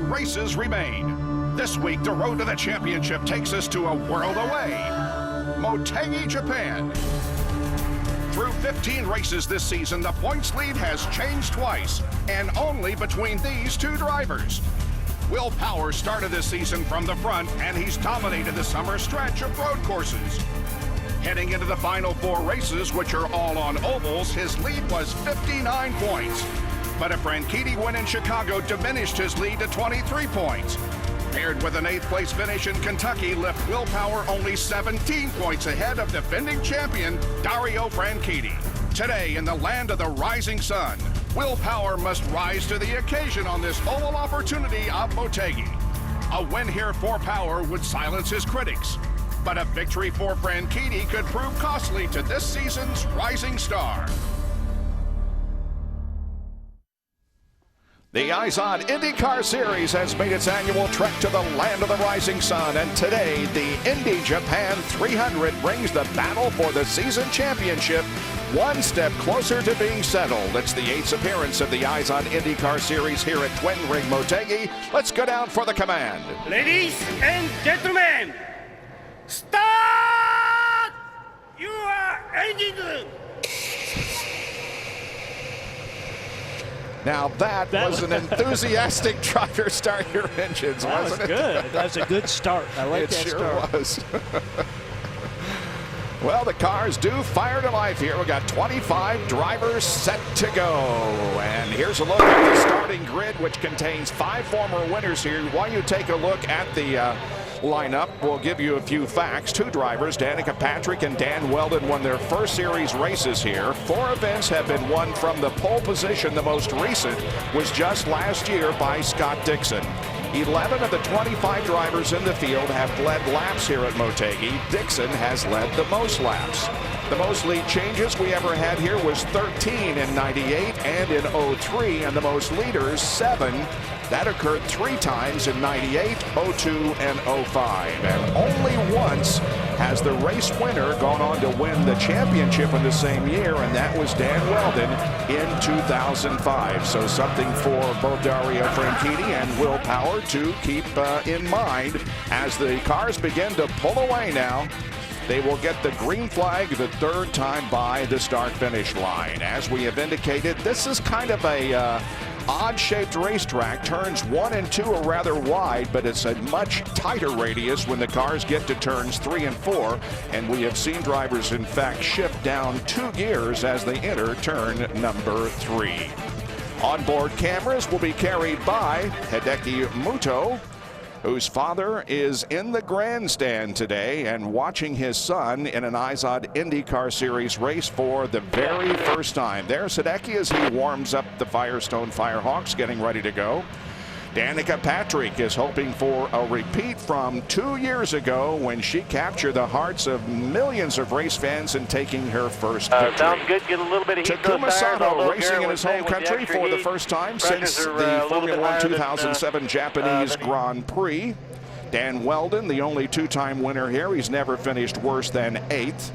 races remain. This week, the road to the championship takes us to a world away. Motegi, Japan. Through 15 races this season, the points lead has changed twice, and only between these two drivers. Will Power started this season from the front, and he's dominated the summer stretch of road courses. Heading into the final 4 races, which are all on ovals, his lead was 59 points. But a Franchitti win in Chicago diminished his lead to 23 points. Paired with an 8th place finish in Kentucky, left Will Power only 17 points ahead of defending champion Dario Franchitti. Today, in the land of the rising sun, Will Power must rise to the occasion on this oval opportunity of Motegi. A win here for Power would silence his critics, but a victory for Franchitti could prove costly to this season's rising star. The IZOD IndyCar Series has made its annual trek to the land of the rising sun, and today the Indy Japan 300 brings the battle for the season championship one step closer to being settled. It's the 8th appearance of the IZOD IndyCar Series here at Twin Ring Motegi. Let's go down for the command. Ladies and gentlemen, start your engine. Now that was an enthusiastic driver start your engines, wasn't it? That was good. That was a good start. I like that sure start. Was. Well, the cars do fire to life here. We got 25 drivers set to go. And here's a look at the starting grid, which contains 5 former winners here. While you take a look at the lineup, we'll give you a few facts. 2 drivers, Danica Patrick and Dan Weldon, won their first series races here. 4 events have been won from the pole position. The most recent was just last year by Scott Dixon. 11 of the 25 drivers in the field have led laps here at Motegi. Dixon has led the most laps. The most lead changes we ever had here was 13 in '98 and in '03, and the most leaders, 7. That occurred 3 times in '98, '02, and '05. And only once has the race winner gone on to win the championship in the same year, and that was Dan Weldon in 2005. So something for both Dario Franchitti and Will Power to keep in mind as the cars begin to pull away now. They will get the green flag the 3rd time by the start-finish line. As we have indicated, this is kind of a odd-shaped racetrack. Turns 1 and 2 are rather wide, but it's a much tighter radius when the cars get to turns 3 and 4. And we have seen drivers, in fact, shift down 2 gears as they enter turn number 3. Onboard cameras will be carried by Hideki Muto, whose father is in the grandstand today and watching his son in an IZOD IndyCar Series race for the very first time. There's Hideki as he warms up the Firestone Firehawks, getting ready to go. Danica Patrick is hoping for a repeat from 2 years ago when she captured the hearts of millions of race fans in taking her first victory. Sounds good. Get a little bit of heat. Takuma Sato racing in his home country for the first time since the Formula 1 2007 Japanese Grand Prix. Dan Weldon, the only 2-time winner here. He's never finished worse than 8th.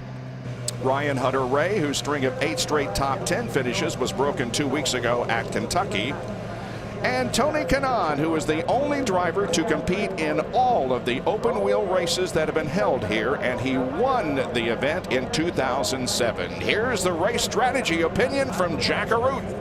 Ryan Hunter-Reay, whose string of 8 straight top 10 finishes was broken 2 weeks ago at Kentucky. And Tony Kanaan, who is the only driver to compete in all of the open wheel races that have been held here, and he won the event in 2007. Here's the race strategy opinion from Jack Arute.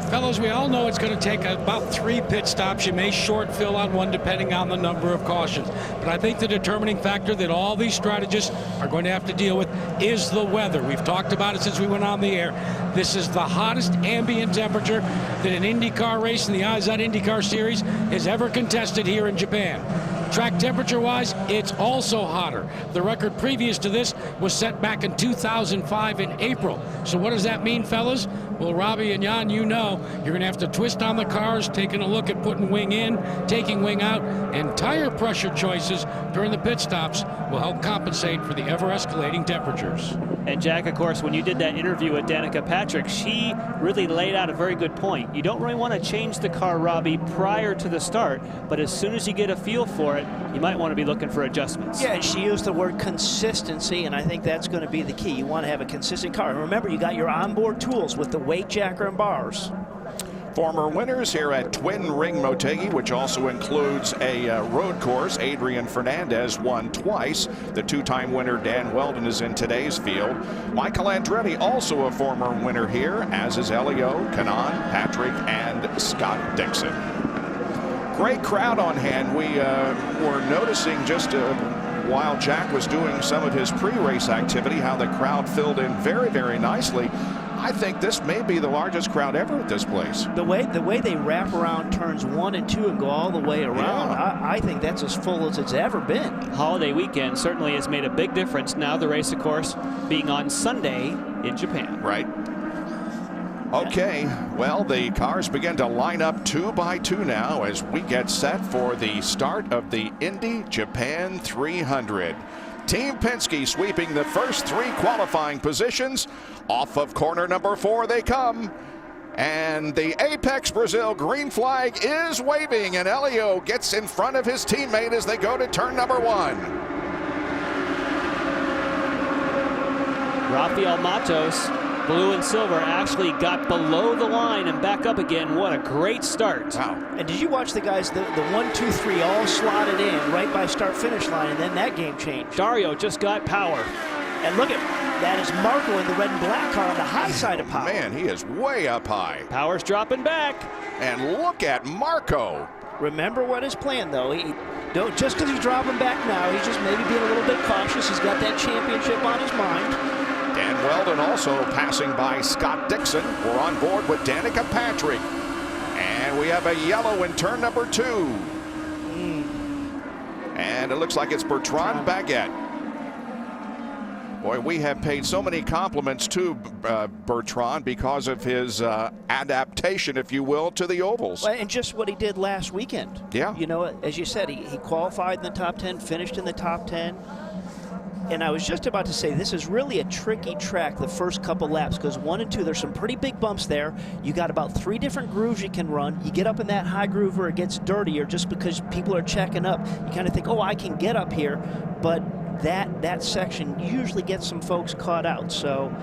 Fellows, we all know it's going to take about 3 pit stops. You may short fill on one depending on the number of cautions. But I think the determining factor that all these strategists are going to have to deal with is the weather. We've talked about it since we went on the air. This is the hottest ambient temperature that an IndyCar race in the IZOD IndyCar Series has ever contested here in Japan. Track temperature-wise, it's also hotter. The record previous to this was set back in 2005 in April. So what does that mean, fellas? Well, Robbie and Jan, you know, you're going to have to twist on the cars, taking a look at putting wing in, taking wing out, and tire pressure choices during the pit stops will help compensate for the ever-escalating temperatures. And Jack, of course, when you did that interview with Danica Patrick, she really laid out a very good point. You don't really want to change the car, Robbie, prior to the start, but as soon as you get a feel for it, you might want to be looking for adjustments. Yeah, she used the word consistency, and I think that's going to be the key. You want to have a consistent car. And remember, you got your onboard tools with the weight jacker and bars. Former winners here at Twin Ring Motegi, which also includes a road course. Adrian Fernandez won twice. The two-time winner Dan Weldon is in today's field. Michael Andretti also a former winner here, as is Elio, Kanan, Patrick, and Scott Dixon. Great crowd on hand. We were noticing just while Jack was doing some of his pre-race activity how the crowd filled in very, very nicely. I think this may be the largest crowd ever at this place. The way they wrap around turns 1 and 2 and go all the way around, yeah. I think that's as full as it's ever been. Holiday weekend certainly has made a big difference. Now the race, of course, being on Sunday in Japan. Right. Okay, well, the cars begin to line up 2 by 2 now as we get set for the start of the Indy Japan 300. Team Penske sweeping the first 3 qualifying positions. Off of corner number 4 they come. And the Apex Brazil green flag is waving, and Elio gets in front of his teammate as they go to turn number 1. Rafael Matos, blue and silver, actually got below the line and back up again. What a great start. Wow. And did you watch the guys, the 1, 2, 3 all slotted in right by start-finish line, and then that game changed. Dario just got power. And look at that is Marco in the red and black car on the high side of power. Man, he is way up high. Power's dropping back. And look at Marco. Remember what his plan, though. Just because he's dropping back now, he's just maybe being a little bit cautious. He's got that championship on his mind. Dan Weldon also passing by Scott Dixon. We're on board with Danica Patrick. And we have a yellow in turn number 2. And it looks like it's Bertrand Baguette. Boy, we have paid so many compliments to Bertrand because of his adaptation, if you will, to the ovals. Well, and just what he did last weekend. Yeah. You know, as you said, he qualified in the top 10, finished in the top 10. And I was just about to say, this is really a tricky track the first couple laps, because 1 and 2, there's some pretty big bumps there. You got about 3 different grooves you can run. You get up in that high groove where it gets dirtier just because people are checking up. You kind of think, oh, I can get up here. But that section usually gets some folks caught out. So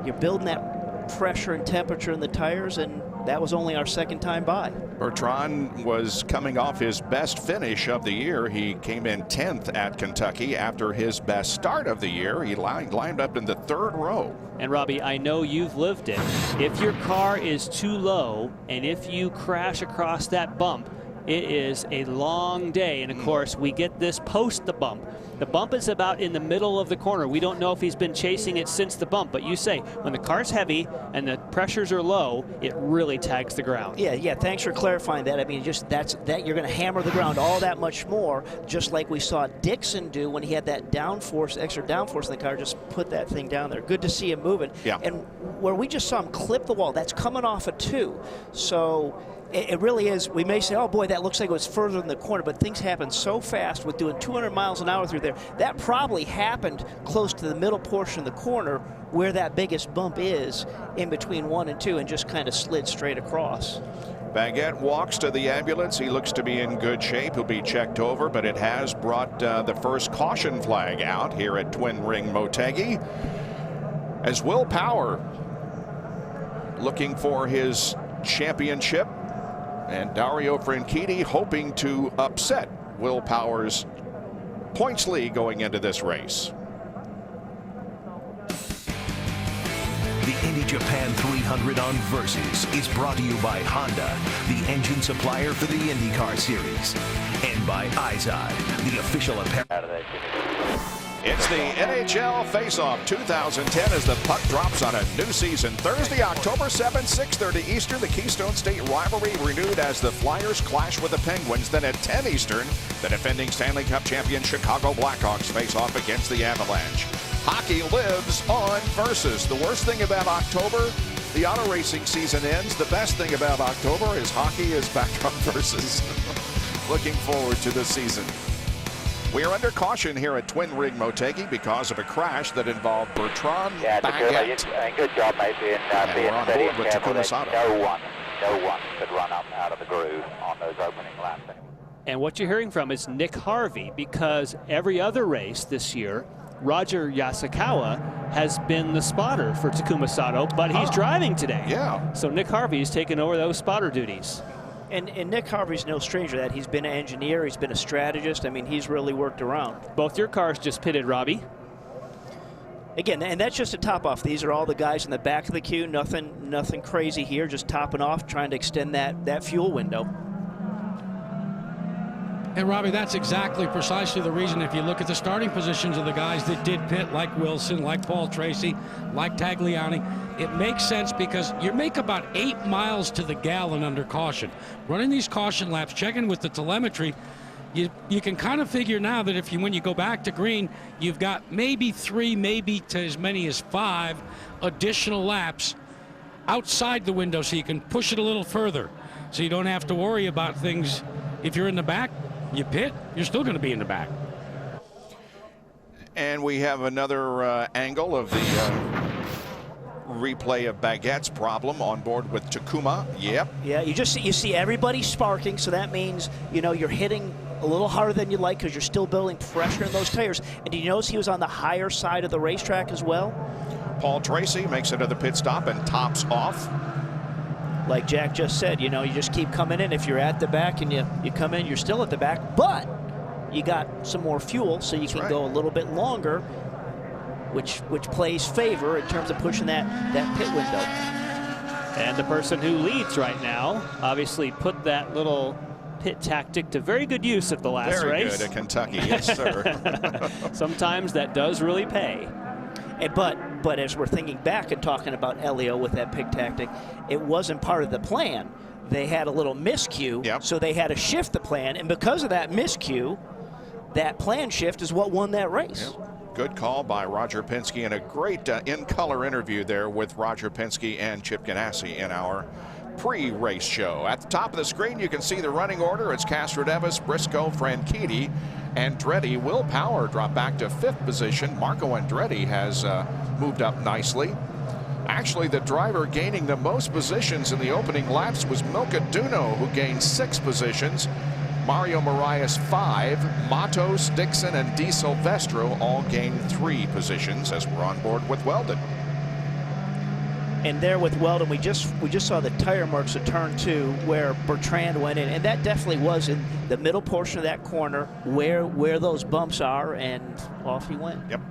you're building that pressure and temperature in the tires, and that was only our second time by. Bertrand was coming off his best finish of the year. He came in 10th at Kentucky after his best start of the year. He lined up in the 3rd row. And Robbie, I know you've lived it. If your car is too low and if you crash across that bump, it is a long day. And of course, we get this post the bump. The bump is about in the middle of the corner. We don't know if he's been chasing it since the bump, but you say when the car's heavy and the pressures are low, it really tags the ground. Yeah, thanks for clarifying that. I mean, just that you're going to hammer the ground all that much more, just like we saw Dixon do when he had that downforce, extra downforce in the car, just put that thing down there. Good to see him moving. Yeah. And where we just saw him clip the wall, that's coming off a 2. So it really is. We may say, oh boy, that looks like it was further in the corner, but things happen so fast with doing 200 miles an hour through there. That probably happened close to the middle portion of the corner where that biggest bump is in between 1 and 2, and just kind of slid straight across. Baguette walks to the ambulance. He looks to be in good shape. He'll be checked over, but it has brought the first caution flag out here at Twin Ring Motegi, as Will Power looking for his championship, and Dario Franchitti hoping to upset Will Power's points lead going into this race. The Indy Japan 300 on Versus is brought to you by Honda, the engine supplier for the IndyCar series, and by Izod, the official apparel. It's the NHL Face-Off 2010 as the puck drops on a new season. Thursday, October 7th, 6:30 Eastern, the Keystone State rivalry renewed as the Flyers clash with the Penguins. Then at 10 Eastern, the defending Stanley Cup champion Chicago Blackhawks face off against the Avalanche. Hockey lives on Versus. The worst thing about October, the auto racing season ends. The best thing about October is hockey is back on Versus. Looking forward to the season. We are under caution here at Twin Ring Motegi because of a crash that involved Bertrand Baguette. Good job, mate, being on steady board and with careful. Takuma Sato. No one could run up out of the groove on those opening laps anyway. And what you're hearing from is Nick Harvey, because every other race this year, Roger Yasukawa has been the spotter for Takuma Sato, but he's driving today. Yeah. So Nick Harvey's taken over those spotter duties. And Nick Harvey's no stranger to that. He's been an engineer, he's been a strategist. I mean, he's really worked around. Both your cars just pitted, Robbie. Again, and that's just a top off. These are all the guys in the back of the queue. Nothing crazy here, just topping off, trying to extend that fuel window. And Robbie, that's exactly precisely the reason. If you look at the starting positions of the guys that did pit, like Wilson, like Paul Tracy, like Tagliani, it makes sense because you make about 8 miles to the gallon under caution. Running these caution laps, checking with the telemetry, you can kind of figure now that when you go back to green, you've got maybe 3, maybe to as many as 5 additional laps outside the window, so you can push it a little further, so you don't have to worry about things. If you're in the back, you pit, you're still going to be in the back. And we have another angle of the replay of Baguette's problem on board with Takuma. Yep. Yeah, you see everybody sparking, so that means, you know, you're hitting a little harder than you like because you're still building pressure in those tires. And did you notice he was on the higher side of the racetrack as well? Paul Tracy makes it to the pit stop and tops off. Like Jack just said, you know, you just keep coming in. If you're at the back and you come in, you're still at the back, but you got some more fuel, so you can go a little bit longer, which plays favor in terms of pushing that pit window. And the person who leads right now obviously put that little pit tactic to very good use at the last race. Very good at Kentucky, yes, sir. Sometimes that does really pay. But as we're thinking back and talking about Elio with that pit tactic, it wasn't part of the plan. They had a little miscue, so they had to shift the plan, and because of that miscue, that plan shift is what won that race. Yep. Good call by Roger Penske, and a great in-color interview there with Roger Penske and Chip Ganassi in our pre-race show. At the top of the screen, you can see the running order. It's Castroneves, Briscoe, Franchitti, Andretti. Will Power dropped back to 5th position. Marco Andretti has moved up nicely. Actually, the driver gaining the most positions in the opening laps was Milka Duno, who gained 6 positions. Mario Moraes 5, Matos, Dixon, and Di Silvestro all gained 3 positions as we're on board with Weldon. And there with Weldon, we just saw the tire marks of turn 2 where Bertrand went in, and that definitely was in the middle portion of that corner where those bumps are, and off he went. Yep.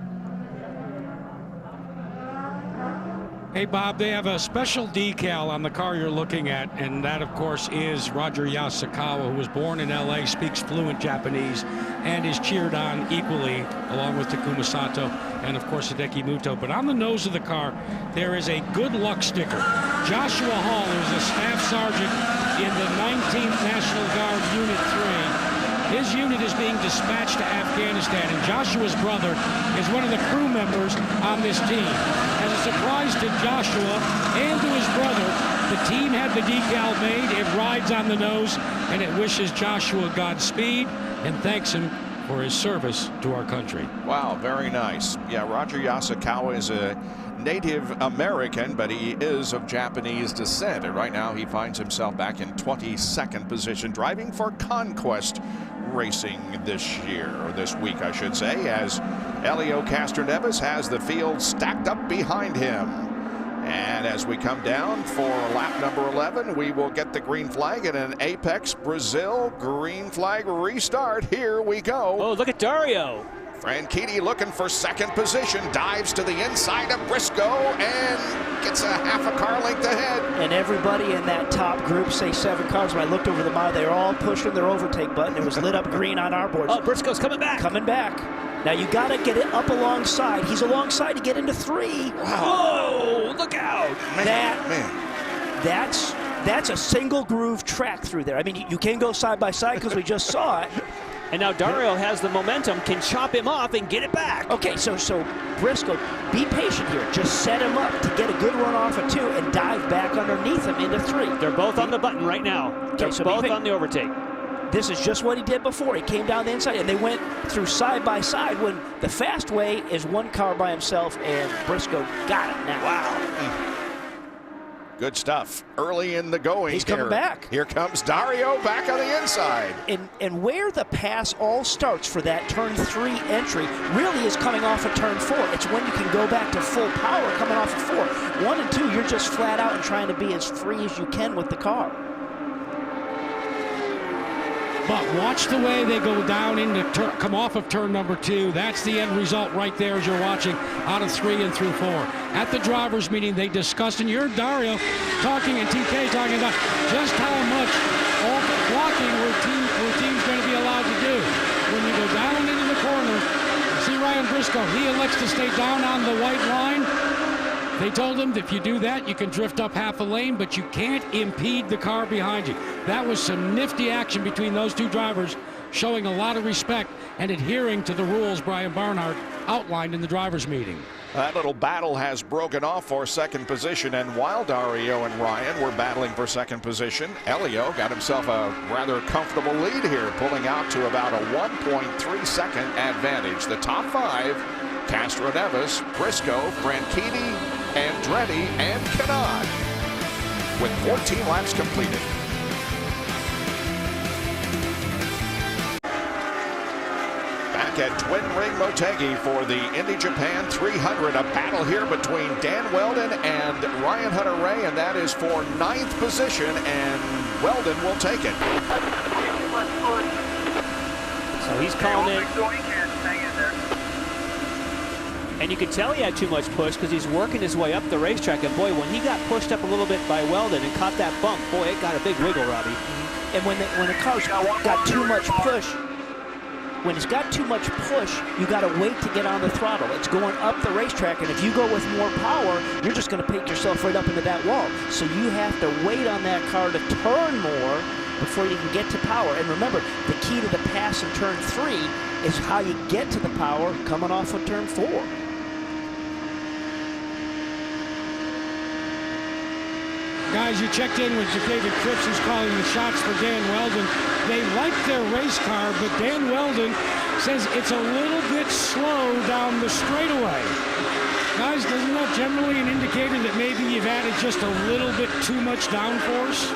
Hey, Bob, they have a special decal on the car you're looking at, and that, of course, is Roger Yasukawa, who was born in L.A., speaks fluent Japanese, and is cheered on equally, along with Takuma Sato and, of course, Hideki Muto. But on the nose of the car, there is a good luck sticker. Joshua Hall, who's a staff sergeant in the 19th National Guard Unit 3. His unit is being dispatched to Afghanistan, and Joshua's brother is one of the crew members on this team. As a surprise to Joshua and to his brother, the team had the decal made. It rides on the nose, and it wishes Joshua Godspeed and thanks him for his service to our country. Wow, very nice. Yeah, Roger Yasukawa is a Native American, but he is of Japanese descent. And right now he finds himself back in 22nd position, driving for Conquest Racing this year, or this week, I should say, as Elio Castroneves has the field stacked up behind him. And as we come down for lap number 11, we will get the green flag and an Apex Brazil green flag restart. Here we go. Oh, look at Dario. Franchitti looking for 2nd position, dives to the inside of Briscoe and gets a half a car length ahead. And everybody in that top group, say 7 cars, when I looked over the mile, they were all pushing their overtake button. It was lit up green on our boards. Oh, Briscoe's coming back. Coming back. Now you got to get it up alongside. He's alongside to get into 3. Wow. Whoa, look out. That's a single groove track through there. I mean, you can go side by side because we just saw it. And now Dario has the momentum, can chop him off and get it back. Okay, so Briscoe, be patient here. Just set him up to get a good run off of 2 and dive back underneath him into 3. They're both on the button right now. Okay, They're both on the overtake. This is just what he did before. He came down the inside, and they went through side by side when the fast way is 1 car by himself, and Briscoe got it now. Wow. Good stuff. Early in the going. He's coming back. Here comes Dario back on the inside. And where the pass all starts for that turn 3 entry really is coming off of turn 4. It's when you can go back to full power coming off of 4. 1 and 2, you're just flat out and trying to be as free as you can with the car. But watch the way they go down into come off of turn number 2. That's the end result right there as you're watching out of 3 and through 4. At the drivers' meeting, they discussed, and you heard Dario talking and TK talking about just how much all blocking routine's going to be allowed to do. When you go down into the corner, see Ryan Briscoe, he elects to stay down on the white line. They told him that if you do that, you can drift up half a lane, but you can't impede the car behind you. That was some nifty action between those two drivers, showing a lot of respect and adhering to the rules Brian Barnhart outlined in the drivers' meeting. That little battle has broken off for second position, and while Dario and Ryan were battling for second position, Elio got himself a rather comfortable lead here, pulling out to about a 1.3 second advantage. The top 5, Castroneves, Briscoe, Franchitti, Andretti, and Kanaan, with 14 laps completed. Back at Twin Ring Motegi for the Indy Japan 300, a battle here between Dan Weldon and Ryan Hunter-Reay, and that is for 9th position, and Weldon will take it. So he's calling in. And you could tell he had too much push because he's working his way up the racetrack. And boy, when he got pushed up a little bit by Weldon and caught that bump, boy, it got a big wiggle, Robbie. And when the car's got too much push, when it's got too much push, you got to wait to get on the throttle. It's going up the racetrack, and if you go with more power, you're just going to pick yourself right up into that wall. So you have to wait on that car to turn more before you can get to power. And remember, the key to the pass in turn 3 is how you get to the power coming off of turn 4. Guys, you checked in with David Cripps, who's calling the shots for Dan Weldon. They like their race car, but Dan Weldon says it's a little bit slow down the straightaway. Guys, isn't that generally an indicator that maybe you've added just a little bit too much downforce?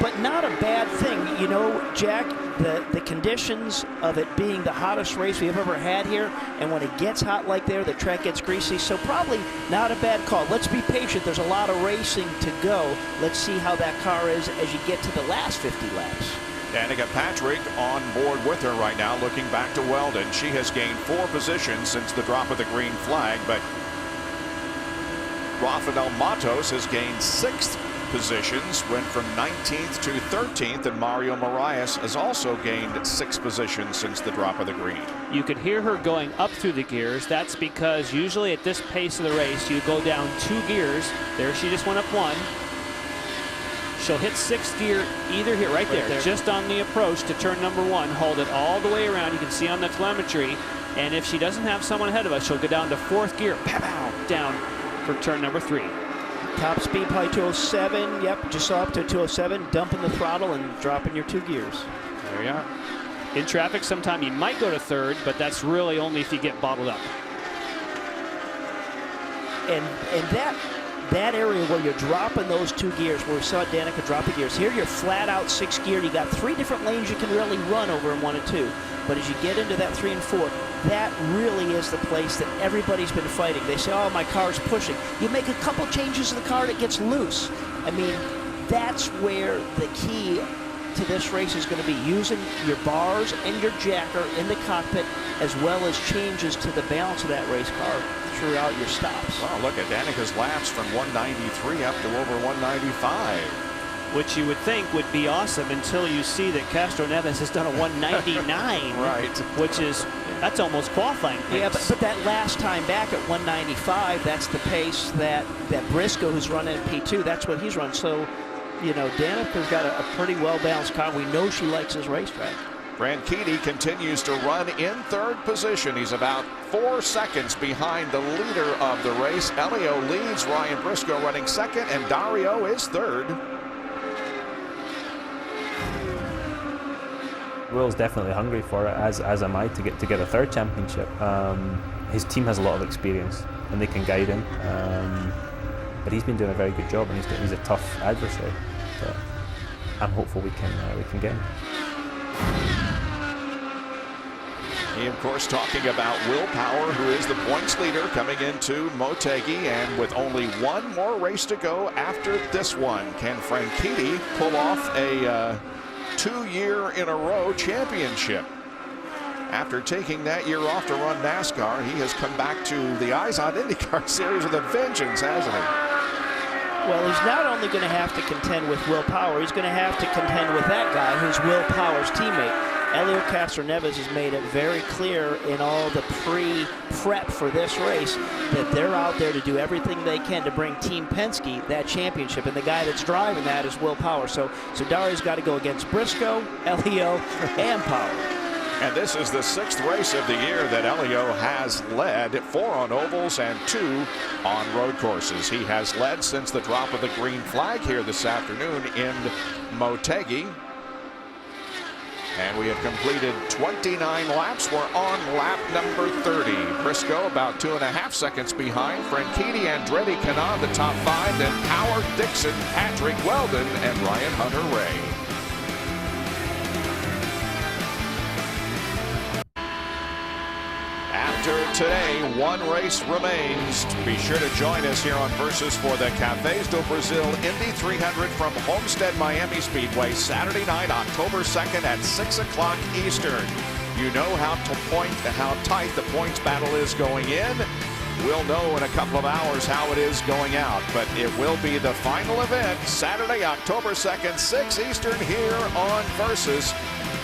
But not a bad thing. You know, Jack, the conditions of it being the hottest race we've ever had here, and when it gets hot like there, the track gets greasy, so probably not a bad call. Let's be patient. There's a lot of racing to go. Let's see how that car is as you get to the last 50 laps. Danica Patrick on board with her right now, looking back to Weldon. She has gained 4 positions since the drop of the green flag, but Rafael Matos has gained 6th positions, went from 19th to 13th, and Mario Moraes has also gained 6 positions since the drop of the green. You could hear her going up through the gears. That's because usually at this pace of the race, you go down 2 gears. There she just went up 1. She'll hit 6th gear either here, right there, just on the approach to turn number 1. Hold it all the way around. You can see on the telemetry. And if she doesn't have someone ahead of us, she'll go down to 4th gear, pow, down for turn number 3. Top speed probably 207. Yep, just saw up to 207. Dumping the throttle and dropping your 2 gears. There you are. In traffic, sometime you might go to 3rd, but that's really only if you get bottled up. And that area where you're dropping those 2 gears, where we saw Danica drop the gears, here you're flat out 6th gear. You got 3 different lanes you can really run over in 1 and 2. But as you get into that 3 and 4, that really is the place that everybody's been fighting. They say, oh, my car's pushing. You make a couple changes to the car, it gets loose. I mean, that's where the key to this race is going to be, using your bars and your jacker in the cockpit, as well as changes to the balance of that race car throughout your stops. Well, look at Danica's laps from 193 up to over 195. Which you would think would be awesome until you see that Castroneves has done a 199. Right. Which is, that's almost qualifying pace. Yeah, but that last time back at 195, that's the pace that Briscoe, who's running at P2, that's what he's run. So, you know, Danica's got a pretty well-balanced car. We know she likes his racetrack. Franchitti continues to run in 3rd position. He's about 4 seconds behind the leader of the race. Elio leads, Ryan Briscoe running 2nd, and Dario is 3rd. Will's definitely hungry for it, as am I, to get a 3rd championship. His team has a lot of experience and they can guide him. but he's been doing a very good job, and he's a tough adversary. But I'm hopeful we can get him. He, of course, talking about Will Power, who is the points leader coming into Motegi, and with only one more race to go after this one. Can Franchitti pull off a 2-year-in-a-row championship? After taking that year off to run NASCAR, he has come back to the IZOD IndyCar Series with a vengeance, hasn't he? Well, he's not only going to have to contend with Will Power, he's going to have to contend with that guy who's Will Power's teammate. Elio Castroneves has made it very clear in all the pre-prep for this race that they're out there to do everything they can to bring Team Penske that championship, and the guy that's driving that is Will Power. So Dario's got to go against Briscoe, Elio, and Power. And this is the 6th race of the year that Elio has led, 4 on ovals and 2 on road courses. He has led since the drop of the green flag here this afternoon in Motegi. And we have completed 29 laps. We're on lap number 30. Briscoe about 2.5 seconds behind. Franchitti, Andretti, Kanaan, the top 5. Then Power, Dixon, Patrick, Weldon, and Ryan Hunter-Ray. After today, 1 race remains. Be sure to join us here on Versus for the Cafés do Brasil Indy 300 from Homestead Miami Speedway, Saturday night, October 2nd at 6 o'clock Eastern. You know how tight the points battle is going in. We'll know in a couple of hours how it is going out, but it will be the final event, Saturday, October 2nd, 6 Eastern here on Versus.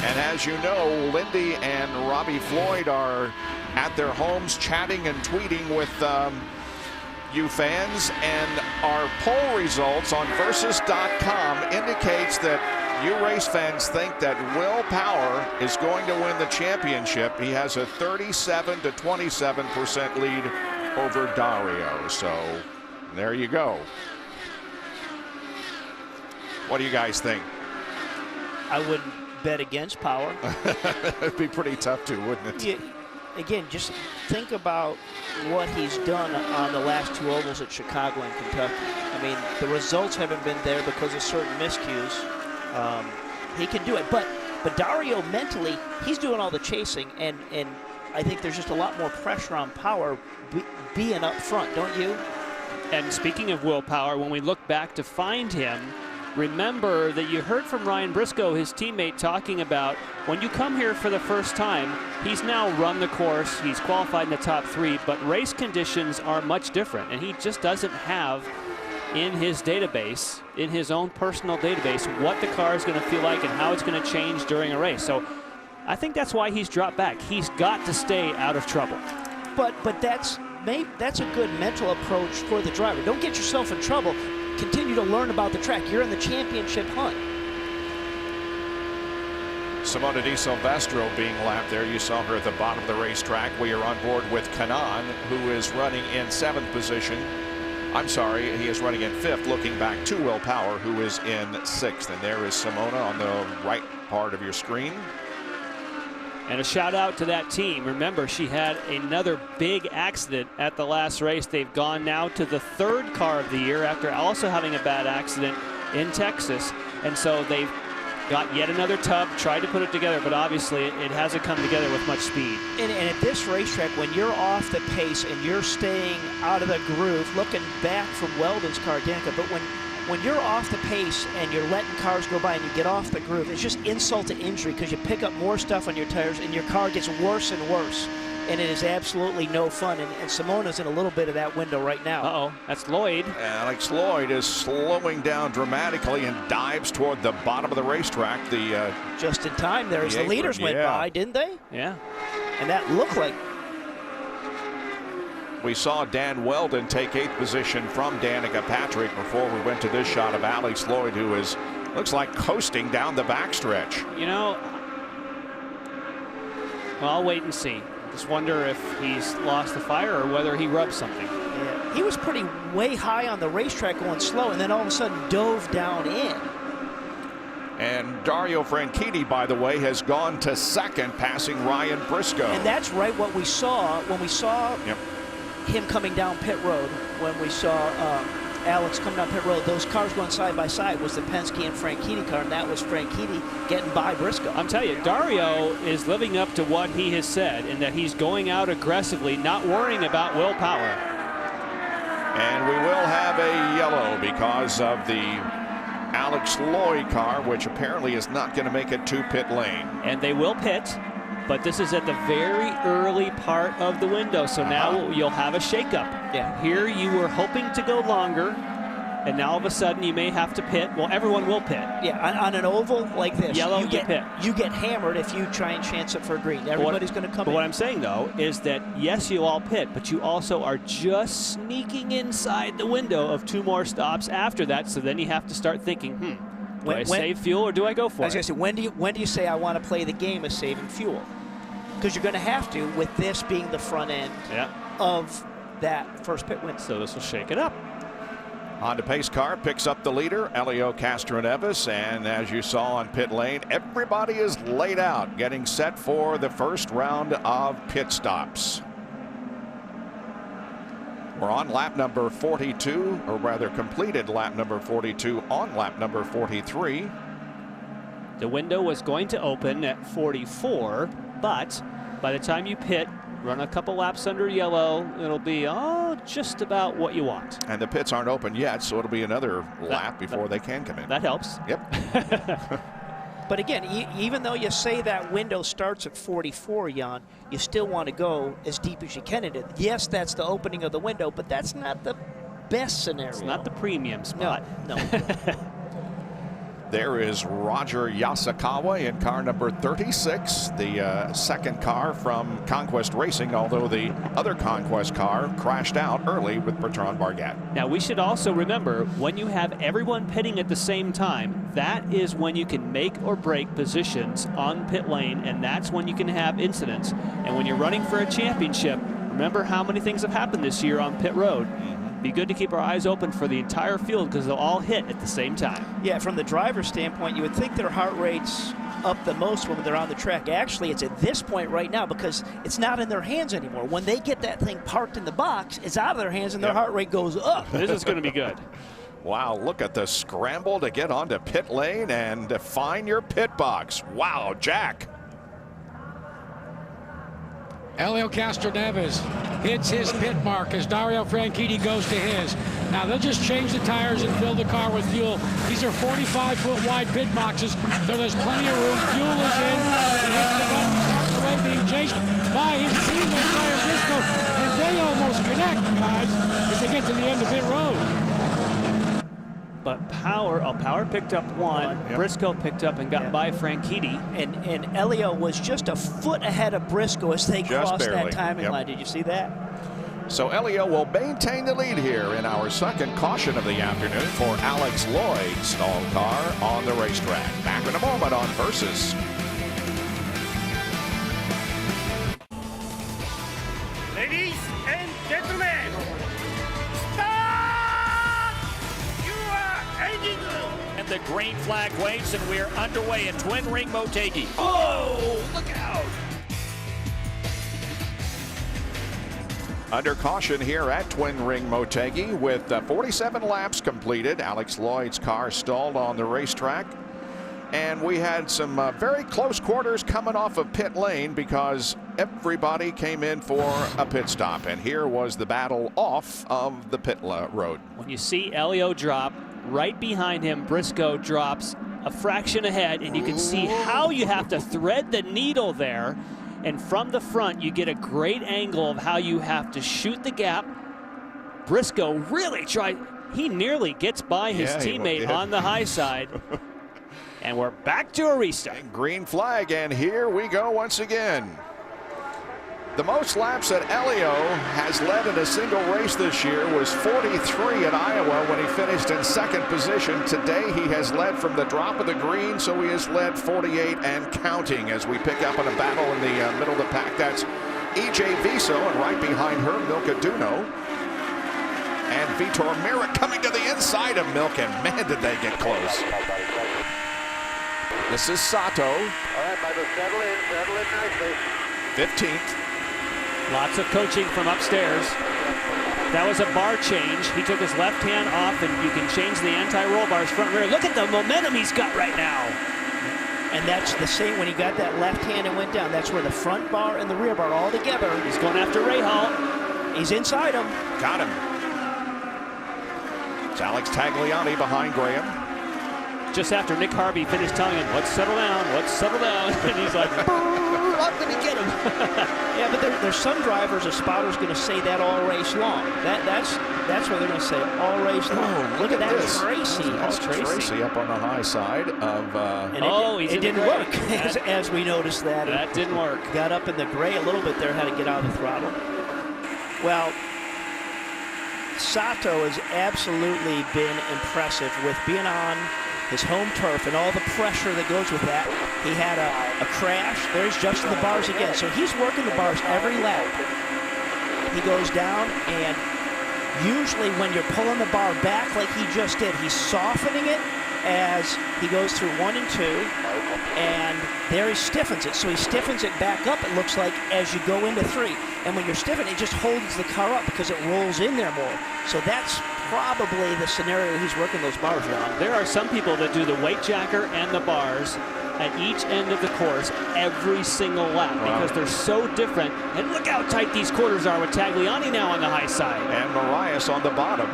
And as you know, Lindy and Robbie Floyd are at their homes chatting and tweeting with you fans, and our poll results on Versus.com indicates that you race fans think that Will Power is going to win the championship. He has a 37 to 27% lead over Dario. So there you go. What do you guys think? I wouldn't bet against Power. It'd be pretty tough to, wouldn't it? Again, just think about what he's done on the last 2 ovals at Chicago and Kentucky. I mean, the results haven't been there because of certain miscues. He can do it, but Dario mentally, he's doing all the chasing, and I think there's just a lot more pressure on Power being up front, don't you? And speaking of Will Power, when we look back to find him, remember that you heard from Ryan Briscoe, his teammate, talking about when you come here for the first time, he's now run the course, he's qualified in the top 3, but race conditions are much different, and he just doesn't have in his database, in his own personal database, what the car is going to feel like and how it's going to change during a race. So I think that's why he's dropped back. He's got to stay out of trouble. But that's a good mental approach for the driver. Don't get yourself in trouble. Continue to learn about the track. You're in the championship hunt. Simona Di Silvestro being lapped there. You saw her at the bottom of the racetrack. We are on board with Kanaan, who is running in 7th position. I'm sorry, he is running in 5th, looking back to Will Power, who is in 6th. And there is Simona on the right part of your screen. And a shout out to that team. Remember, she had another big accident at the last race. They've gone now to the 3rd car of the year after also having a bad accident in Texas. And so they've got yet another tub, tried to put it together, but obviously it hasn't come together with much speed. And at this racetrack, when you're off the pace and you're staying out of the groove, looking back from Weldon's car, Danica, but when you're off the pace and you're letting cars go by and you get off the groove, it's just insult to injury because you pick up more stuff on your tires and your car gets worse and worse. And it is absolutely no fun. And Simona's in a little bit of that window right now. Uh-oh, that's Lloyd. Alex Lloyd is slowing down dramatically and dives toward the bottom of the racetrack. Just in time there as the leaders went by, didn't they? Yeah. And that looked like... We saw Dan Weldon take 8th position from Danica Patrick before we went to this shot of Alex Lloyd, who looks like coasting down the backstretch. You know, well, I'll wait and see. Just wonder if he's lost the fire or whether he rubbed something. Yeah. He was pretty way high on the racetrack going slow, and then all of a sudden dove down in. And Dario Franchitti, by the way, has gone to 2nd, passing Ryan Briscoe. And that's right what we saw when we saw him coming down pit road, when we saw Alex, coming down pit road, those cars going side by side was the Penske and Franchitti car, and that was Franchitti getting by Briscoe. I'm telling you, Dario is living up to what he has said, in that he's going out aggressively, not worrying about willpower. And we will have a yellow because of the Alex Lloyd car, which apparently is not going to make it to pit lane. And they will pit, but this is at the very early part of the window, so now you'll have a shakeup. Yeah. Here you were hoping to go longer, and now all of a sudden you may have to pit. Well, everyone will pit. Yeah, on an oval like this, Yellow, you pit. You get hammered if you try and chance it for a green. Everybody's going to come in. But what I'm saying, though, is that, yes, you all pit, but you also are just sneaking inside the window of 2 more stops after that, so then you have to start thinking, do I save fuel or do I go for it? I was going to say, when do you say I want to play the game of saving fuel? Because you're going to have to, with this being the front end of that first pit window. So this will shake it up. Honda pace car picks up the leader, Elio Castroneves, and as you saw on pit lane, everybody is laid out, getting set for the first round of pit stops. We're on lap number 42, or rather completed lap number 42 on lap number 43. The window was going to open at 44, but by the time you pit, run a couple laps under yellow, it'll be just about what you want. And the pits aren't open yet, so it'll be another lap before they can come in. That helps. Yep. But again, even though you say that window starts at 44, Jan, you still want to go as deep as you can in it. Yes, that's the opening of the window, but that's not the best scenario. It's not the premium spot. No. There is Roger Yasukawa in car number 36, the second car from Conquest Racing, although the other Conquest car crashed out early with Bertrand Bargat. Now, we should also remember, when you have everyone pitting at the same time, that is when you can make or break positions on pit lane, and that's when you can have incidents. And when you're running for a championship, remember how many things have happened this year on pit road. Be good to keep our eyes open for the entire field because they'll all hit at the same time. Yeah, from the driver's standpoint, you would think their heart rate's up the most when they're on the track. Actually, it's at this point right now because it's not in their hands anymore. When they get that thing parked in the box, it's out of their hands and their heart rate goes up. This is going to be good. Wow, look at the scramble to get onto pit lane and define your pit box. Wow, Jack. Elio Castroneves hits his pit mark as Dario Franchitti goes to his. Now they'll just change the tires and fill the car with fuel. These are 45-foot wide pit boxes, so there's plenty of room. Fuel is in. He hits the button, starts away, being chased by his teammate Brian Briscoe, and they almost connect, guys, as they get to the end of pit road. But Power picked up one. Yep. Briscoe picked up and got by Franchitti. And Elio was just a foot ahead of Briscoe as they crossed that timing line. Did you see that? So Elio will maintain the lead here in our second caution of the afternoon for Alex Lloyd's stalled car on the racetrack. Back in a moment on Versus. Ladies and gentlemen, start your engines! And the green flag waves, and we're underway at Twin Ring Motegi. Oh, look out! Under caution here at Twin Ring Motegi with 47 laps completed. Alex Lloyd's car stalled on the racetrack. And we had some very close quarters coming off of pit lane because everybody came in for a pit stop. And here was the battle off of the pit road. When you see Elio drop, right behind him, Briscoe drops a fraction ahead, and you can see how you have to thread the needle there. And from the front, you get a great angle of how you have to shoot the gap. Briscoe really tried. He nearly gets by his teammate on the high side. And we're back to a restart. Green flag, and here we go once again. The most laps that Elio has led in a single race this year was 43 at Iowa when he finished in second position. Today he has led from the drop of the green, so he has led 48 and counting as we pick up in a battle in the middle of the pack. That's E.J. Viso, and right behind her, Milka Duno. And Vitor Merit coming to the inside of Milk, and man, did they get close. This is Sato. All right, Michael, settle in nicely. 15th. Lots of coaching from upstairs. That was a bar change. He took his left hand off, and you can change the anti-roll bars front and rear. Look at the momentum he's got right now. And that's the same when he got that left hand and went down. That's where the front bar and the rear bar all together. He's going after Rahal. He's inside him. Got him. It's Alex Tagliani behind Graham. Just after Nick Harvey finished telling him, let's settle down, let's settle down. And he's like, I'm going to get him. Yeah, but there's some drivers, a spotter's going to say that all race long. That's what they're going to say all race long. Oh, look at that, this. Tracy. That's Tracy up on the high side of... And it didn't work, as we noticed that. That didn't work. Got up in the gray a little bit there, had to get out of the throttle. Well, Sato has absolutely been impressive with being on his home turf and all the pressure that goes with that. He had a crash. There's Justin the bars again. So he's working the bars every lap. He goes down, and usually when you're pulling the bar back like he just did, he's softening it as he goes through 1 and 2, and there he stiffens it. So he stiffens it back up, it looks like, as you go into 3. And when you're stiffening, it just holds the car up because it rolls in there more. So that's probably the scenario he's working those bars on. There are some people that do the weight jacker and the bars at each end of the course every single lap because they're so different. And look how tight these quarters are with Tagliani now on the high side. And Marias on the bottom.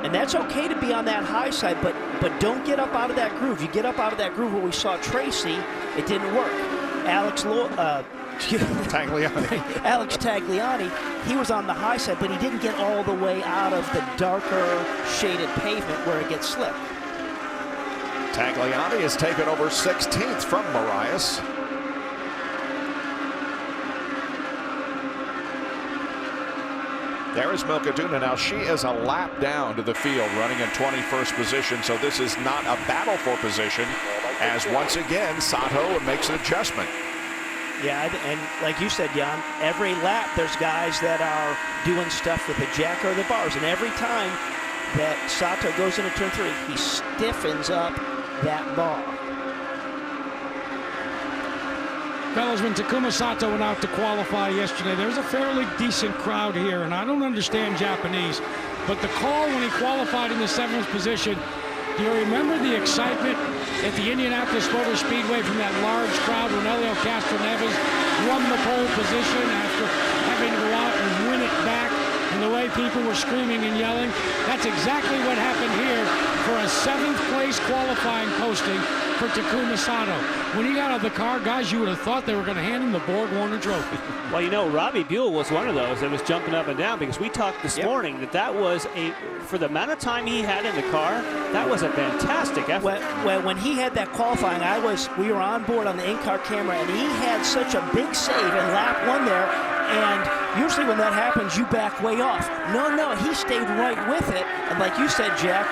And that's okay to be on that high side, but don't get up out of that groove. You get up out of that groove where we saw Tracy, it didn't work. Alex Tagliani, he was on the high side, but he didn't get all the way out of the darker shaded pavement where it gets slick. Tagliani has taken over 16th from Marias. There is Milcaduna. Now she is a lap down to the field, running in 21st position, so this is not a battle for position, as once again Sato makes an adjustment. Yeah, and like you said, Jan, every lap there's guys that are doing stuff with the jack or the bars, and every time that Sato goes into turn 3, he stiffens up that bar. Fellas, when Takuma Sato went out to qualify yesterday, there was a fairly decent crowd here, and I don't understand Japanese, but the call when he qualified in the 7th position, do you remember the excitement at the Indianapolis Motor Speedway from that large crowd when Helio Castroneves won the pole position after having to go out and win it back, and the way people were screaming and yelling? That's exactly what happened here for a 7th place qualifying posting for Takuma Sato. When he got out of the car, guys, you would have thought they were going to hand him the Borg Warner trophy. Well, you know, Robbie Buell was one of those that was jumping up and down because we talked this morning that was for the amount of time he had in the car, that was a fantastic effort. Well, when he had that qualifying, we were on board on the in-car camera, and he had such a big save in lap 1 there, and usually when that happens, you back way off. No, he stayed right with it, and like you said, Jack,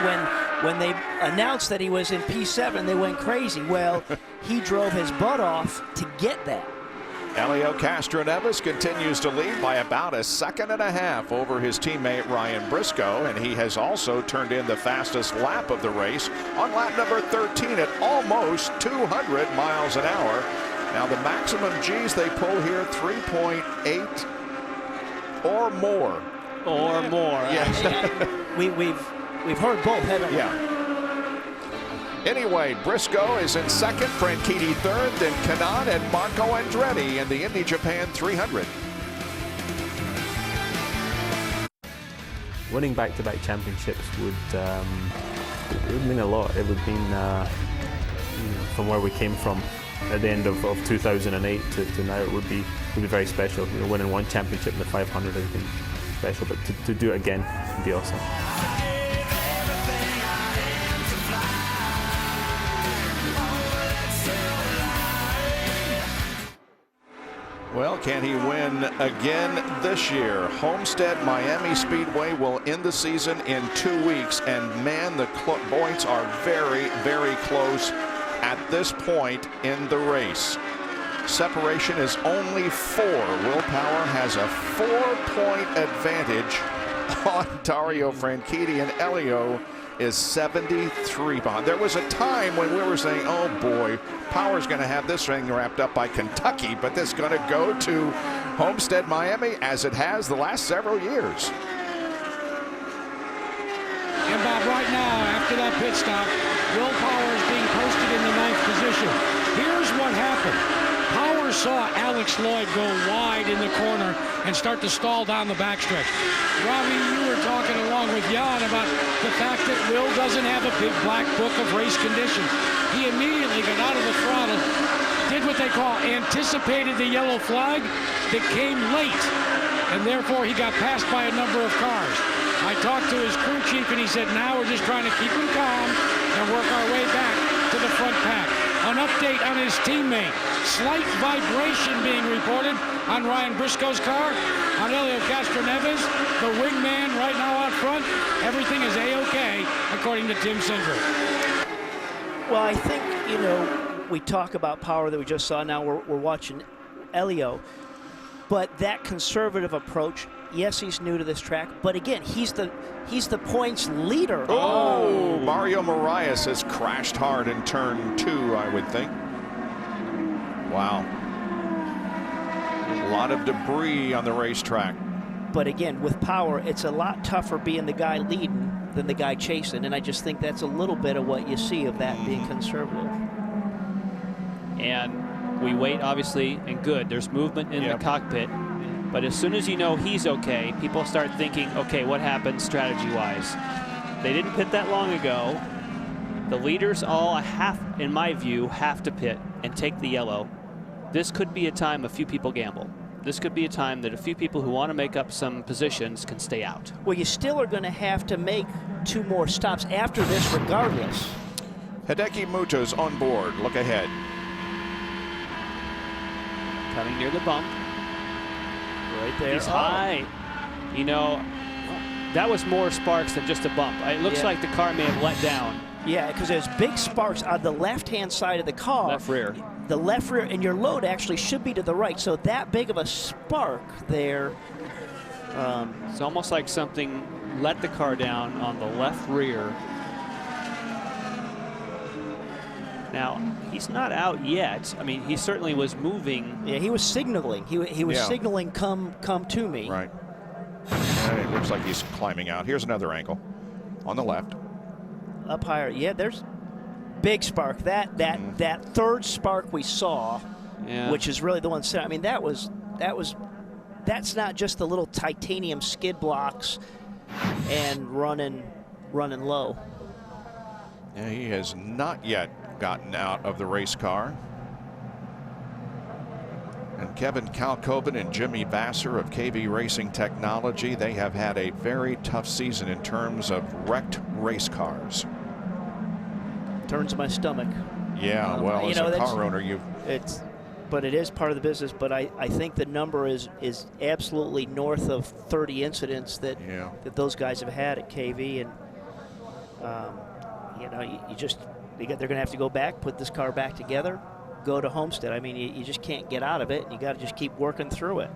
when they announced that he was in P7, they went crazy. Well, he drove his butt off to get that. Helio Castroneves continues to lead by about 1.5 seconds over his teammate Ryan Briscoe, and he has also turned in the fastest lap of the race on lap number 13 at almost 200 miles an hour. Now the maximum G's they pull here, 3.8 or more. Or more. Yes. We've heard both, haven't we? Yeah. Anyway, Briscoe is in 2nd, Franchitti 3rd, then Kanaan and Marco Andretti in the Indy Japan 300. Winning back-to-back championships would mean a lot. It would mean from where we came from at the end of 2008 to now, it would be very special. You know, winning one championship in the 500 has been special, but to do it again would be awesome. Well, can he win again this year? Homestead Miami Speedway will end the season in 2 weeks, and man, the points are very, very close at this point in the race. Separation is only 4. Will Power has a 4-point advantage on Dario Franchitti, and Helio is 73 behind. There was a time when we were saying, oh boy, Power's going to have this thing wrapped up by Kentucky, but this is going to go to Homestead, Miami, as it has the last several years. And Bob, right now, after that pit stop, Will Power is being posted in the 9th position. Here's what happened. Power saw Alex Lloyd go wide in the corner and start to stall down the backstretch. Robbie, you were talking along with Jan about the fact that Will doesn't have a big black book of race conditions. He immediately got out of the throttle, did what they call anticipated the yellow flag that came late, and therefore he got passed by a number of cars. I talked to his crew chief, and he said, now we're just trying to keep him calm and work our way back to the front pack. An update on his teammate. Slight vibration being reported on Ryan Briscoe's car. On Helio Castroneves, the wingman right now out front. Everything is A-OK, according to Tim Cindric. Well, I think, you know, we talk about Power that we just saw. Now we're watching Helio. But that conservative approach, yes, he's new to this track, but again, he's the points leader. Oh, Mario Moraes has crashed hard in turn 2, I would think. Wow. A lot of debris on the racetrack. But again, with Power, it's a lot tougher being the guy leading than the guy chasing, and I just think that's a little bit of what you see of that being conservative. And we wait, obviously, and good. There's movement in the cockpit. But as soon as you know he's okay, people start thinking, okay, what happens strategy-wise? They didn't pit that long ago. The leaders all in my view, have to pit and take the yellow. This could be a time a few people gamble. This could be a time that a few people who want to make up some positions can stay out. Well, you still are going to have to make 2 more stops after this regardless. Hideki Muto's on board. Look ahead. Coming near the bump. Right there. He's high. You know, that was more sparks than just a bump. It looks like the car may have let down. Yeah, because there's big sparks on the left-hand side of the car. Left rear. The left rear, and your load actually should be to the right. So that big of a spark there. It's almost like something let the car down on the left rear. Now, he's not out yet. I mean, he certainly was moving. Yeah, he was signaling. He was signaling, come to me. Right. It looks like he's climbing out. Here's another angle on the left. Up higher. Yeah, there's big spark. That third spark we saw, which is really the one. I mean, that's not just the little titanium skid blocks and running low. Yeah, he has not yet gotten out of the race car. And Kevin Kalkoven and Jimmy Vasser of KV Racing Technology, they have had a very tough season in terms of wrecked race cars. Turns my stomach. Yeah, well, as a car owner, but it is part of the business. But I think the number is absolutely north of 30 incidents that those guys have had at KV, and you know, they're going to have to go back, put this car back together, go to Homestead. I mean, you just can't get out of it. You got to just keep working through it.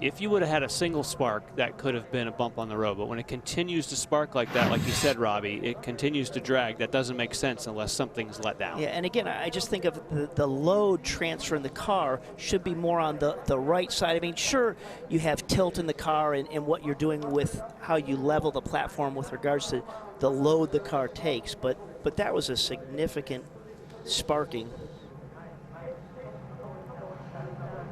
If you would have had a single spark, that could have been a bump on the road. But when it continues to spark like that, like you said, Robbie, it continues to drag. That doesn't make sense unless something's let down. Yeah, and again, I just think of the load transfer in the car should be more on the right side. I mean, sure, you have tilt in the car and what you're doing with how you level the platform with regards to the load the car takes, but that was a significant sparking.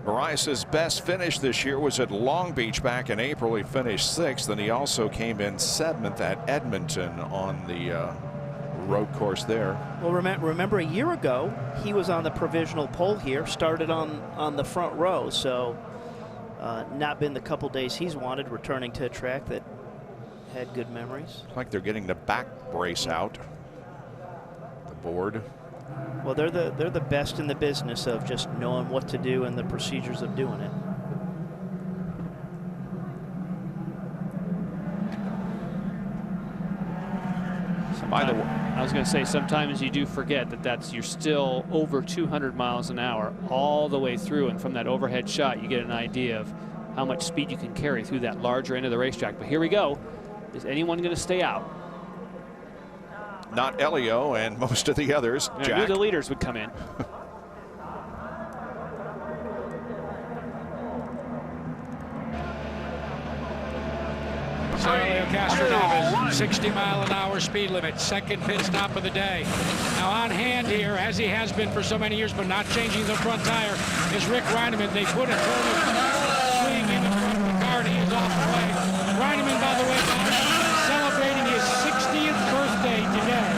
Moraes' best finish this year was at Long Beach back in April. He finished 6th, and he also came in 7th at Edmonton on the road course there. Well, remember a year ago, he was on the provisional pole here, started on the front row, so not been the couple days he's wanted, returning to a track that had good memories. It's like they're getting the back brace out, the board. Well, they're the best in the business of just knowing what to do and the procedures of doing it. By the way, I was going to say, sometimes you do forget that you're still over 200 miles an hour all the way through, and from that overhead shot, you get an idea of how much speed you can carry through that larger end of the racetrack. But here we go. Is anyone going to stay out? not Elio and most of the others. I Jack. knew the leaders would come in. So Elio Castroneves, 60-mile-an-hour speed limit, second pit stop of the day. Now on hand here, as he has been for so many years, but not changing the front tire, is Rick Reineman. They put a turn swing in the front of the car, and he is off the way. Reineman, by the way, celebrating his 60th birthday today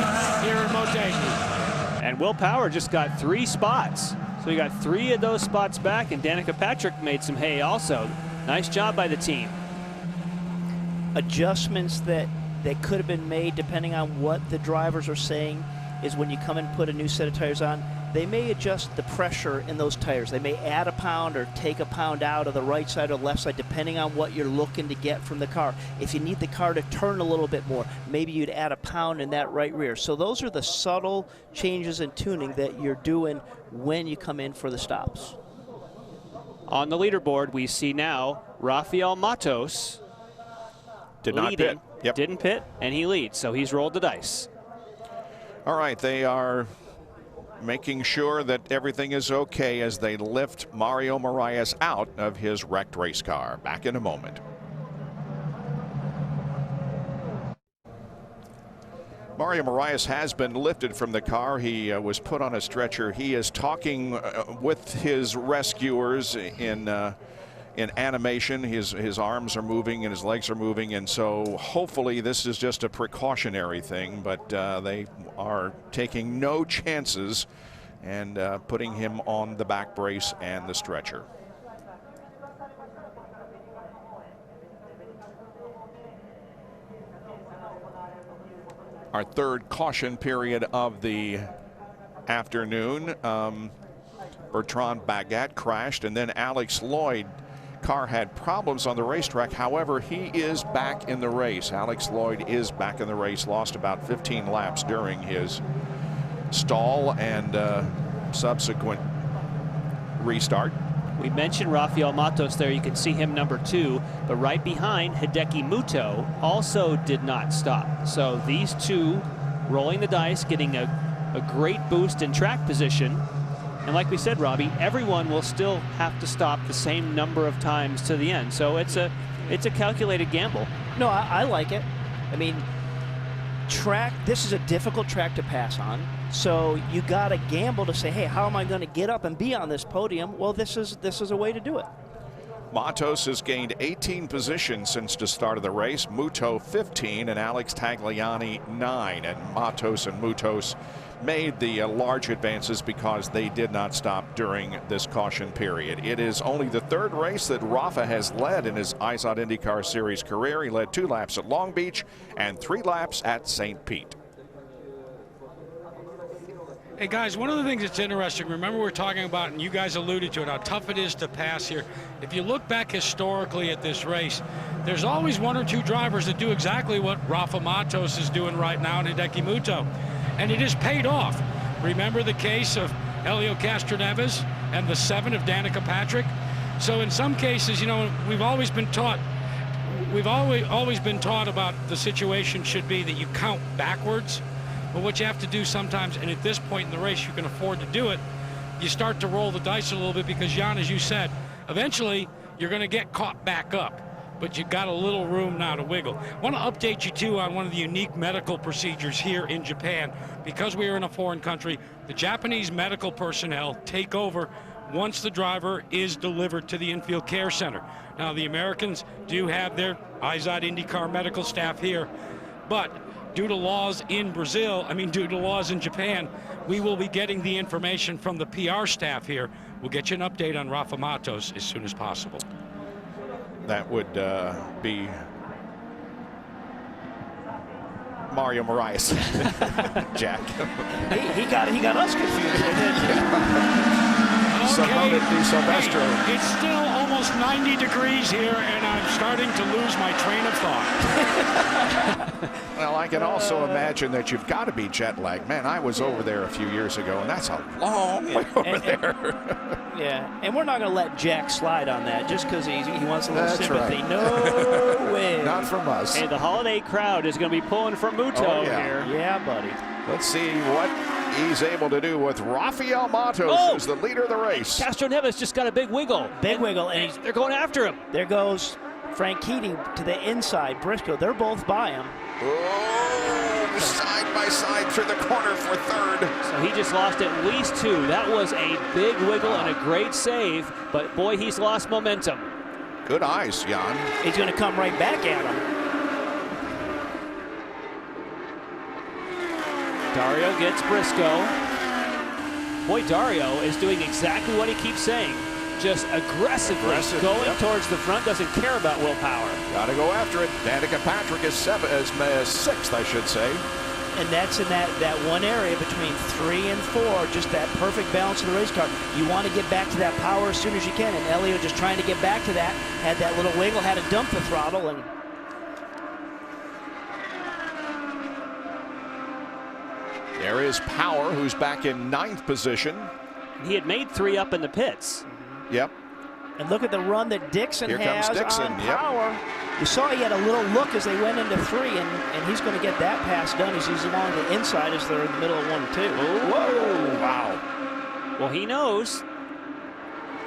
here in Motegi. And Will Power just got 3 spots. So he got 3 of those spots back, and Danica Patrick made some hay also. Nice job by the team. Adjustments that could have been made depending on what the drivers are saying is when you come and put a new set of tires on, they may adjust the pressure in those tires. They may add a pound or take a pound out of the right side or left side depending on what you're looking to get from the car. If you need the car to turn a little bit more, maybe you'd add a pound in that right rear. So those are the subtle changes in tuning that you're doing when you come in for the stops. On the leaderboard, we see now Rafael Matos Did not leading. pit. Yep. Didn't pit, and he leads, so he's rolled the dice. All right, they are making sure that everything is okay as they lift Mario Moraes out of his wrecked race car. Back in a moment. Mario Moraes has been lifted from the car. He was put on a stretcher. He is talking with his rescuers in animation. His arms are moving and his legs are moving, and so hopefully this is just a precautionary thing, but they are taking no chances and putting him on the back brace and the stretcher. Our third caution period of the afternoon. Bertrand Baguette crashed, and then Alex Lloyd car had problems on the racetrack. However, he is back in the race. Alex Lloyd is back in the race, lost about 15 laps during his stall and subsequent restart. We mentioned Rafael Matos there. You can see him number 2, but right behind Hideki Muto also did not stop. So these two rolling the dice, getting a great boost in track position. And like we said, Robbie, everyone will still have to stop the same number of times to the end. So it's a calculated gamble. No, I like it. I mean, this is a difficult track to pass on. So you got to gamble to say, hey, how am I going to get up and be on this podium? Well, this is a way to do it. Matos has gained 18 positions since the start of the race. Muto 15 and Alex Tagliani 9. And Matos and Mutos made the large advances because they did not stop during this caution period. It is only the third race that Rafa has led in his IZOD IndyCar Series career. He led 2 laps at Long Beach and 3 laps at St. Pete. Hey guys, one of the things that's interesting, remember we're talking about, and you guys alluded to it, how tough it is to pass here. If you look back historically at this race, there's always 1 or 2 drivers that do exactly what Rafa Matos is doing right now in Hideki Muto. And it has paid off. Remember the case of Elio Castroneves and the 7 of Danica Patrick? So in some cases, you know, we've always been taught about the situation should be that you count backwards. But what you have to do sometimes, and at this point in the race you can afford to do it, you start to roll the dice a little bit because, Jan, as you said, eventually you're going to get caught back up. But you've got a little room now to wiggle. I want to update you, too, on one of the unique medical procedures here in Japan. Because we are in a foreign country, the Japanese medical personnel take over once the driver is delivered to the infield care center. Now, the Americans do have their IZOD IndyCar medical staff here, but due to laws in Japan, we will be getting the information from the PR staff here. We'll get you an update on Rafa Matos as soon as possible. That would be Mario Moraes. Jack. he got us confused. Simone Di Silvestro. It's still almost 90 degrees here, and I'm starting starting to lose my train of thought. Well, I can also imagine that you've got to be jet lagged. Man, I was over there a few years ago, and that's a long way over there. Yeah, and we're not going to let Jack slide on that just because he wants a little That's sympathy. right. No way. Not from us. Hey, the holiday crowd is going to be pulling for Muto Oh, yeah. here. Yeah, buddy. Let's see what he's able to do with Rafael Matos, Oh! who's the leader of the race. Castro Neves just got a big wiggle. Big wiggle, and They're going after him. there goes Franchitti to the inside. Briscoe, they're both by him. Oh, side by side through the corner for third. So he just lost at least 2. That was a big wiggle and a great save, but boy, he's lost momentum. Good eyes, Jan. He's going to come right back at him. Dario gets Briscoe. Boy, Dario is doing exactly what he keeps saying. Just aggressively going towards the front, doesn't care about willpower. Got to go after it. Danica Patrick is 6th, I should say. And that's in that one area between 3 and 4, just that perfect balance of the race car. You want to get back to that power as soon as you can, and Elio just trying to get back to that. Had that little wiggle, had to dump the throttle, and there is Power, who's back in 9th position. He had made 3 up in the pits. Yep. and look at the run that Dixon Here has comes Dixon, on yep. Power. You saw he had a little look as they went into 3, and he's going to get that pass done. He's along the inside as they're in the middle of 1 and 2. Whoa! Wow. Well, he knows.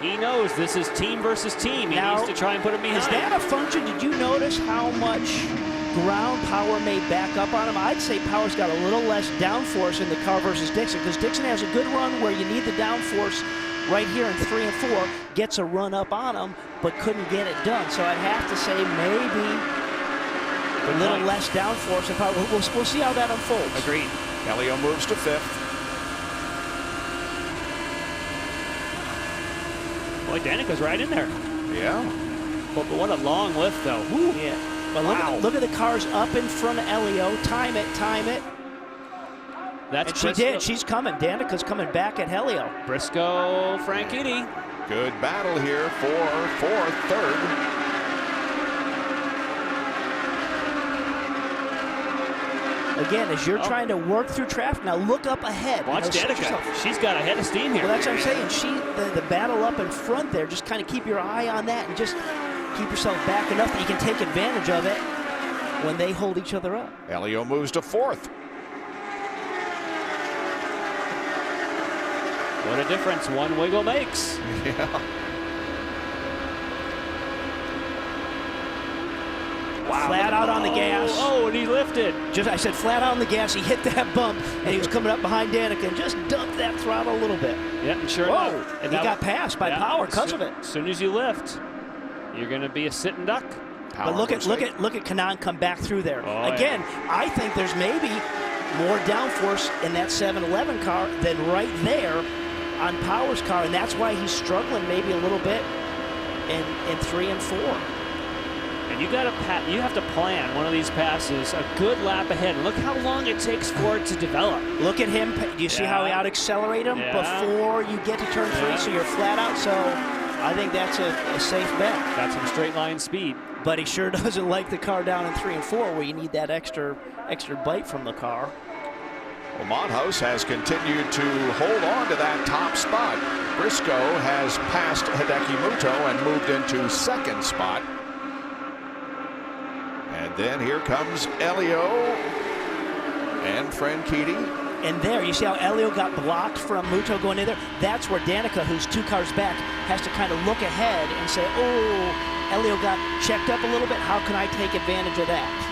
He knows this is team versus team. He Now, needs to try and put him behind. Is that a function? Did you notice how much ground Power made back up on him? I'd say Power's got a little less downforce in the car versus Dixon, because Dixon has a good run where you need the downforce right here in 3 and 4, gets a run up on him, but couldn't get it done. So I'd have to say maybe a little less downforce. We'll see how that unfolds. Agreed. Elio moves to 5th. Boy, Danica's right in there. Yeah. But what a long lift, though. Woo. Yeah. But look at the cars up in front of Elio. Time it, time it. That's and she Briscoe. did. She's coming. Danica's coming back at Helio. Briscoe, Franchitti. Good battle here for 4th, 3rd. Again, as you're trying to work through traffic, now look up ahead. Watch Danica. She's got a head of steam here. Well, that's what I'm saying. The battle up in front there, just kind of keep your eye on that and just keep yourself back enough that you can take advantage of it when they hold each other up. Elio moves to 4th. What a difference one wiggle makes. Yeah. Wow. Flat out on the gas. Oh, and he lifted. I said flat out on the gas. He hit that bump, and he was coming up behind Danica and just dumped that throttle a little bit. Yeah, and sure Whoa. enough. And he got passed by Power because of it. As soon as you lift, you're going to be a sitting duck. But look at Kanaan come back through there. Oh, Again, yeah. I think there's maybe more downforce in that 7-Eleven car than right there on Power's car, and that's why he's struggling maybe a little bit in 3 and 4. And you have to plan one of these passes a good lap ahead. Look how long it takes for it to develop. Look at him. Do you see how he out-accelerate him before you get to turn 3, so you're flat out? So I think that's a safe bet. Got some straight line speed. But he sure doesn't like the car down in 3 and 4 where you need that extra bite from the car. Well, Monhouse has continued to hold on to that top spot. Briscoe has passed Hideki Muto and moved into 2nd spot. And then here comes Elio and Franchitti. And there, you see how Elio got blocked from Muto going in there? That's where Danica, who's 2 cars back, has to kind of look ahead and say, oh, Elio got checked up a little bit. How can I take advantage of that?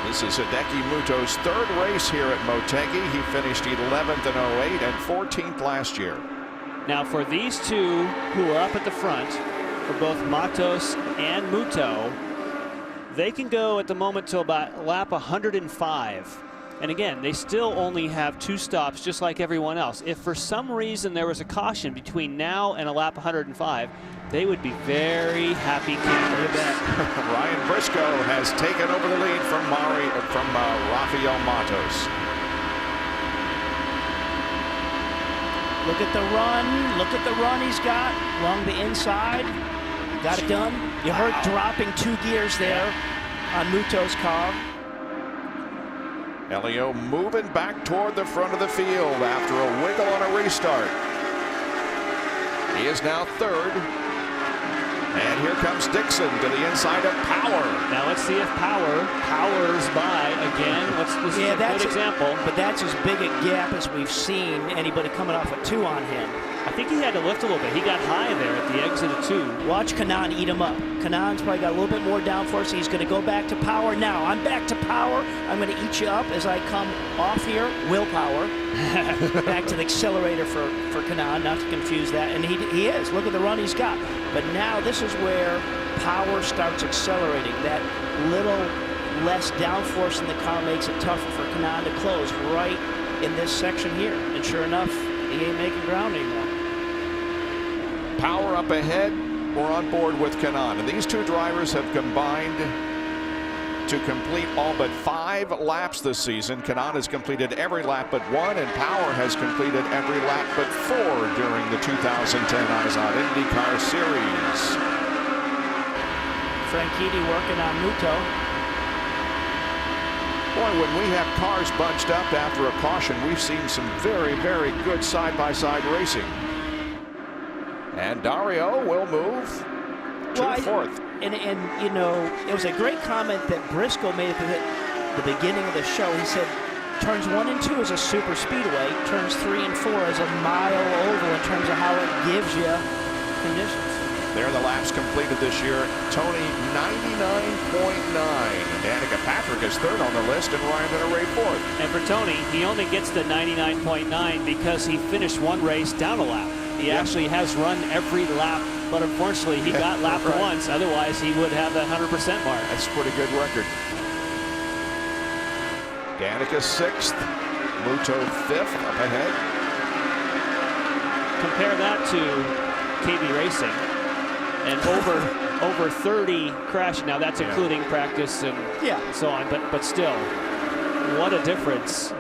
This is Hideki Muto's 3rd race here at Motegi. He finished 11th in 08 and 14th last year. Now for these two who are up at the front, for both Matos and Muto, they can go at the moment till about lap 105. And again, they still only have 2 stops just like everyone else. If for some reason there was a caution between now and a lap 105, they would be very happy campers. Ryan Briscoe has taken over the lead from Rafael Matos. Look at the run. Look at the run he's got along the inside. Got it done. You heard dropping 2 gears there on Muto's car. Elio moving back toward the front of the field after a wiggle on a restart. He is now 3rd. And here comes Dixon to the inside of Power. Now let's see if Power powers by again. This is a good example. But that's as big a gap as we've seen anybody coming off a 2 on him. I think he had to lift a little bit. He got high there at the exit of 2. Watch Kanaan eat him up. Kanaan's probably got a little bit more downforce. He's going to go back to Power now. I'm back to Power. I'm going to eat you up as I come off here. Willpower. Back to the accelerator for Kanaan, not to confuse that. And he is. Look at the run he's got. But now this is where Power starts accelerating. That little less downforce in the car makes it tougher for Kanaan to close right in this section here. And sure enough, he ain't making ground anymore. Power up ahead. We're on board with Kanaan. And these 2 drivers have combined to complete all but 5 laps this season. Kanaan has completed every lap but 1, and Power has completed every lap but 4 during the 2010 IZOD IndyCar Series. Franchitti working on Muto. Boy, when we have cars bunched up after a caution, we've seen some very, very good side-by-side racing. And Dario will move to 4th. And you know, it was a great comment that Briscoe made at the beginning of the show. He said, turns 1 and 2 is a super speedway. Turns 3 and 4 is a mile oval in terms of how it gives you conditions. There are the laps completed this year. Tony, 99.9. Danica Patrick is 3rd on the list, and Ryan Hunter-Reay 4th. And for Tony, he only gets the 99.9 because he finished 1 race down a lap. He actually has run every lap, but unfortunately he got lapped once. Otherwise, he would have that 100% mark. That's a pretty good record. Danica 6th, Muto 5th up ahead. Compare that to KB Racing and over 30 crashes. Now that's including practice and so on, but still, what a difference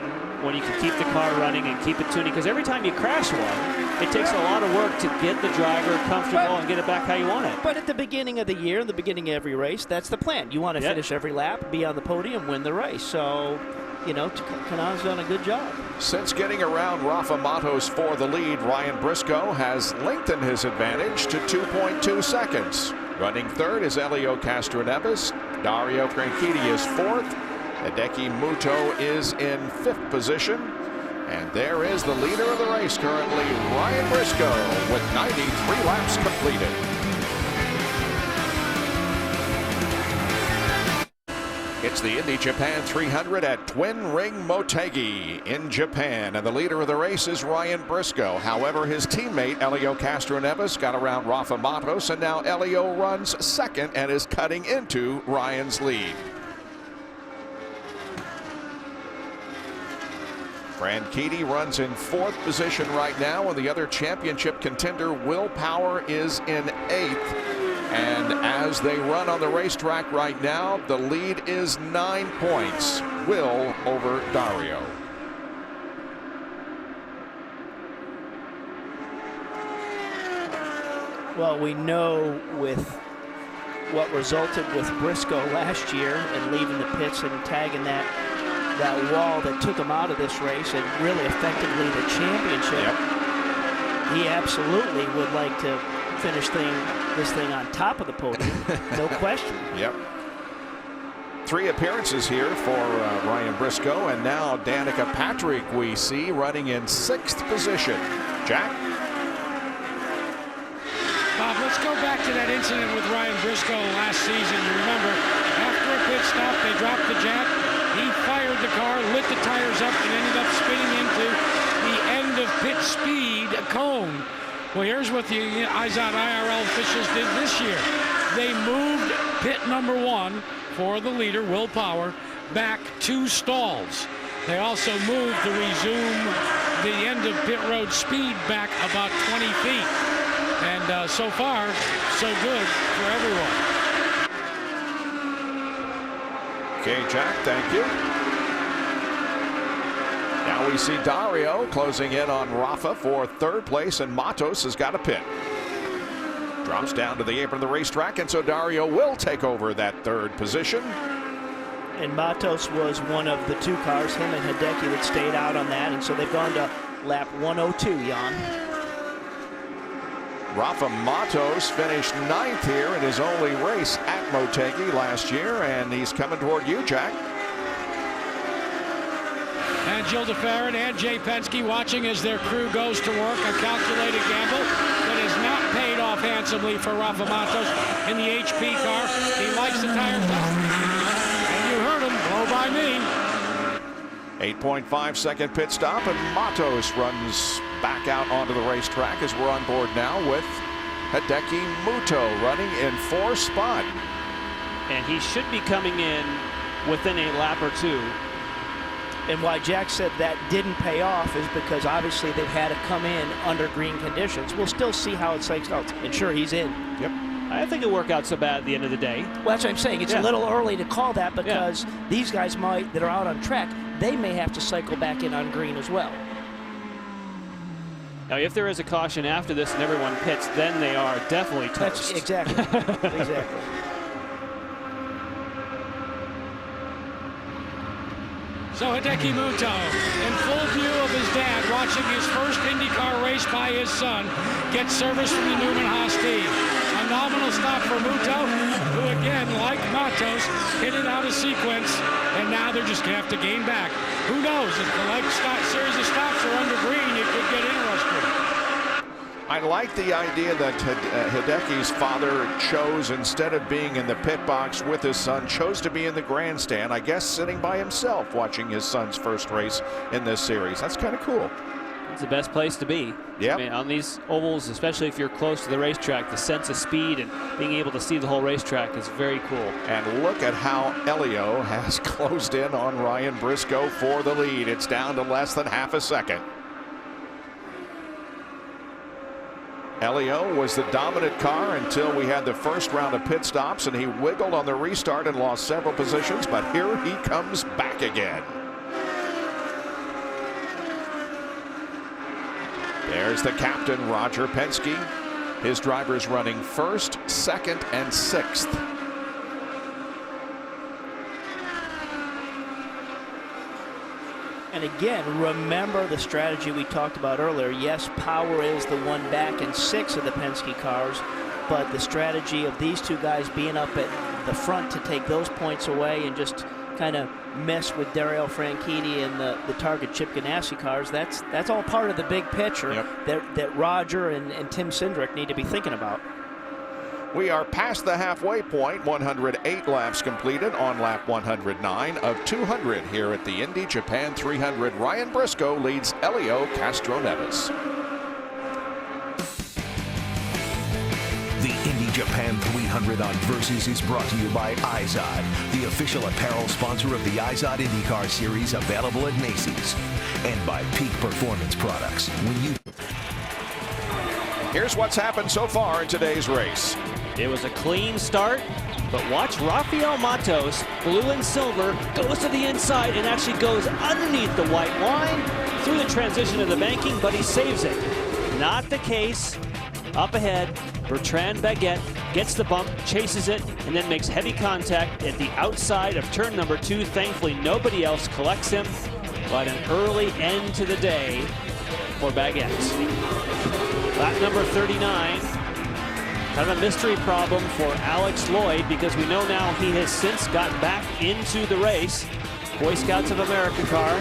when you can keep the car running and keep it tuning. Because every time you crash one, it takes a lot of work to get the driver comfortable and get it back how you want it. But at the beginning of the year, in the beginning of every race, that's the plan. You want to finish every lap, be on the podium, win the race. So, you know, Kanaan's done a good job. Since getting around Rafa Matos for the lead, Ryan Briscoe has lengthened his advantage to 2.2 seconds. Running 3rd is Elio Castroneves. Dario Franchitti is 4th. Hideki Muto is in 5th position. And there is the leader of the race currently, Ryan Briscoe, with 93 laps completed. It's the Indy Japan 300 at Twin Ring Motegi in Japan. And the leader of the race is Ryan Briscoe. However, his teammate, Elio Castroneves, got around Rafa Matos, and now Elio runs 2nd and is cutting into Ryan's lead. Franchitti runs in 4th position right now, and the other championship contender, Will Power, is in 8th. And as they run on the racetrack right now, the lead is 9 points. Will over Dario. Well, we know with what resulted with Briscoe last year and leaving the pits and tagging that wall that took him out of this race and really effectively the championship. He absolutely would like to finish this thing on top of the podium. No question. 3 appearances here for Ryan Briscoe, and now Danica Patrick we see running in 6th position. Jack? Bob, let's go back to that incident with Ryan Briscoe last season. You remember, after a pit stop, they dropped the jack. He fired the car, lit the tires up, and ended up spinning into the end of pit speed cone. Well, here's what the IZOD IRL officials did this year. They moved pit number 1 for the leader, Will Power, back 2 stalls. They also moved to resume the end of pit road speed back about 20 feet. And so far, so good for everyone. Okay, Jack, thank you. Now we see Dario closing in on Rafa for third place, and Matos has got a pit. Drops down to the apron of the racetrack, and so Dario will take over that third position. And Matos was one of the two cars, him and Hideki, that stayed out on that, and so they've gone to lap 102, Jan. Rafa Matos finished 9th here in his only race at Motegi last year, and he's coming toward you, Jack. And Jill DeFerrin and Jay Penske watching as their crew goes to work. A calculated gamble that has not paid off handsomely for Rafa Matos in the HP car. He likes the tire top. And you heard him, blow by me. 8.5-second pit stop, and Matos runs back out onto the racetrack as we're on board now with Hideki Muto running in 4th spot. And he should be coming in within a lap or two. And why Jack said that didn't pay off is because obviously they've had to come in under green conditions. We'll still see how it shakes out. And sure, he's in. Yep. I think it'll work out so bad at the end of the day. Well, that's what I'm saying. It's a little early to call that because these guys that are out on track, they may have to cycle back in on green as well. Now, if there is a caution after this and everyone pits, then they are definitely toast. That's exactly. Exactly. So Hideki Muto, in full view of his dad, watching his first IndyCar race by his son, gets service from the Newman Haas team. A nominal stop for Muto, who again, like Matos, hit it out of sequence, and now they're just going to have to gain back. Who knows, if the series of stops are under green, it could get interesting. I like the idea that Hideki's father chose, instead of being in the pit box with his son, chose to be in the grandstand, I guess sitting by himself watching his son's first race in this series. That's kind of cool. It's the best place to be. Yeah. I mean, on these ovals, especially if you're close to the racetrack, the sense of speed and being able to see the whole racetrack is very cool. And look at how Elio has closed in on Ryan Briscoe for the lead. It's down to less than half a second. Elio was the dominant car until we had the first round of pit stops, and he wiggled on the restart and lost several positions, but here he comes back again. There's the captain, Roger Penske. His drivers running 1st, 2nd, and 6th. And again, remember the strategy we talked about earlier. Yes, power is the one back in 6 of the Penske cars, but the strategy of these two guys being up at the front to take those points away and just kind of mess with Dario Franchitti and the Target Chip Ganassi cars, that's all part of the big picture that Roger and Tim Cindric need to be thinking about. We are past the halfway point, 108 laps completed on lap 109 of 200 here at the Indy Japan 300. Ryan Briscoe leads Elio Castroneves. The Indy Japan 300 on Versus is brought to you by Izod, the official apparel sponsor of the Izod IndyCar Series, available at Macy's, and by Peak Performance Products. Here's what's happened so far in today's race. It was a clean start, but watch Rafael Matos, blue and silver, goes to the inside and actually goes underneath the white line through the transition of the banking, but he saves it. Not the case. Up ahead, Bertrand Baguette gets the bump, chases it, and then makes heavy contact at the outside of turn number 2. Thankfully, nobody else collects him, but an early end to the day for Baguette. Lap number 39. Kind of a mystery problem for Alex Lloyd, because we know now he has since got back into the race. Boy Scouts of America car.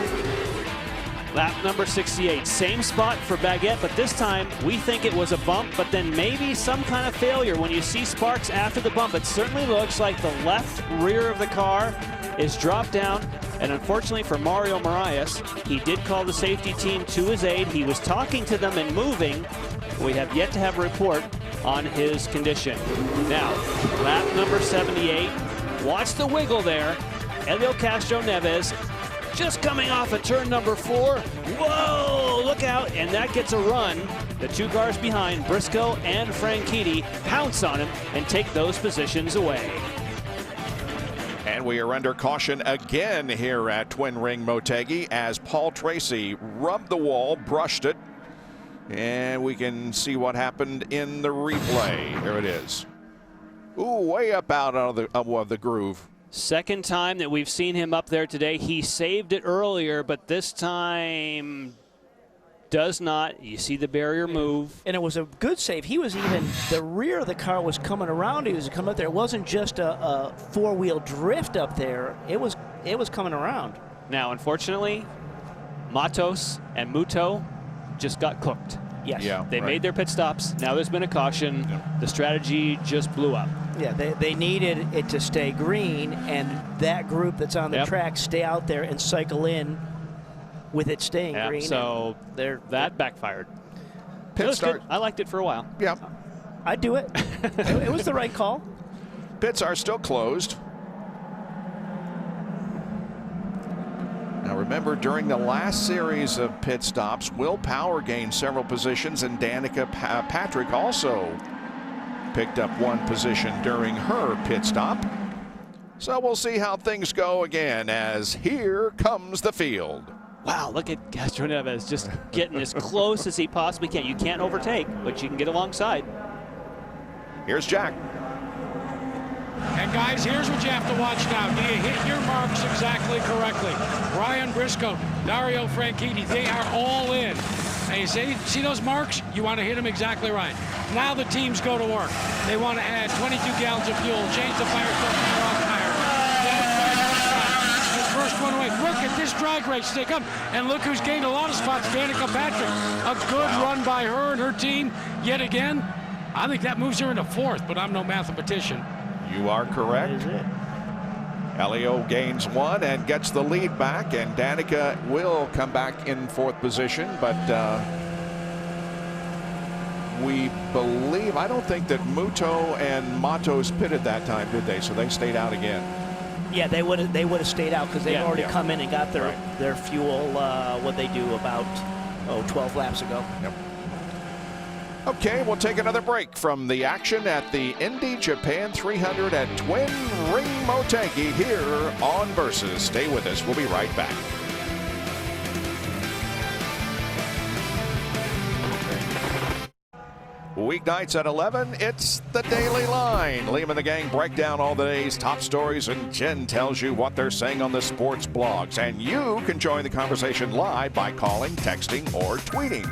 Lap number 68. Same spot for Baguette, but this time we think it was a bump, but then maybe some kind of failure. When you see sparks after the bump, it certainly looks like the left rear of the car is dropped down. And unfortunately for Mario Moraes, he did call the safety team to his aid. He was talking to them and moving. We have yet to have a report on his condition. Now, lap number 78. Watch the wiggle there. Elio Castroneves just coming off of turn number 4. Whoa, look out, and that gets a run. The two cars behind, Briscoe and Franchitti, pounce on him and take those positions away. And And we are under caution again here at Twin Ring Motegi as Paul Tracy rubbed the wall, brushed it, and we can see what happened in the replay. Here it is. Ooh, way up out of the groove. Second time that we've seen him up there today. He saved it earlier, but this time does not. You see the barrier move. And it was a good save. He was even, the rear of the car was coming around. He was coming up there. It wasn't just a four-wheel drift up there. It was coming around. Now, unfortunately, Matos and Muto just got cooked. Yes. Yeah, They made their pit stops. Now there's been a caution. Yeah. The strategy just blew up. Yeah, they needed it to stay green, and that group that's on the track stay out there and cycle in with it staying green. So that backfired. Pit start. Good. I liked it for a while. Yeah. I'd do it. It was the right call. Pits are still closed. Now remember, during the last series of pit stops, Will Power gained several positions, and Danica Patrick also picked up one position during her pit stop. So we'll see how things go again as here comes the field. Wow, look at Castroneves just getting as close as he possibly can. You can't overtake, but you can get alongside. Here's Jack. And guys, here's what you have to watch now. Do you hit your marks exactly correctly? Ryan Briscoe, Dario Franchitti, they are all in. And you see those marks? You want to hit them exactly right. Now the teams go to work. They want to add 22 gallons of fuel, change the Firestone off tire. The first one away. Look at this drag race they come. And look who's gained a lot of spots, Danica Patrick. A good run by her and her team yet again. I think that moves her into fourth, but I'm no mathematician. You are correct. Elio gains one and gets the lead back, and Danica will come back in fourth position, but we believe, I don't think that Muto and Matos pitted that time, did they? So they stayed out again. Yeah, they would have stayed out because they've already come in and got their fuel. What they do about 12 laps ago. Yep. Okay, we'll take another break from the action at the Indy Japan 300 at Twin Ring Motegi here on Versus. Stay with us. We'll be right back. Weeknights at 11, it's the Daily Line. Liam and the gang break down all the day's top stories, and Jen tells you what they're saying on the sports blogs. And you can join the conversation live by calling, texting, or tweeting.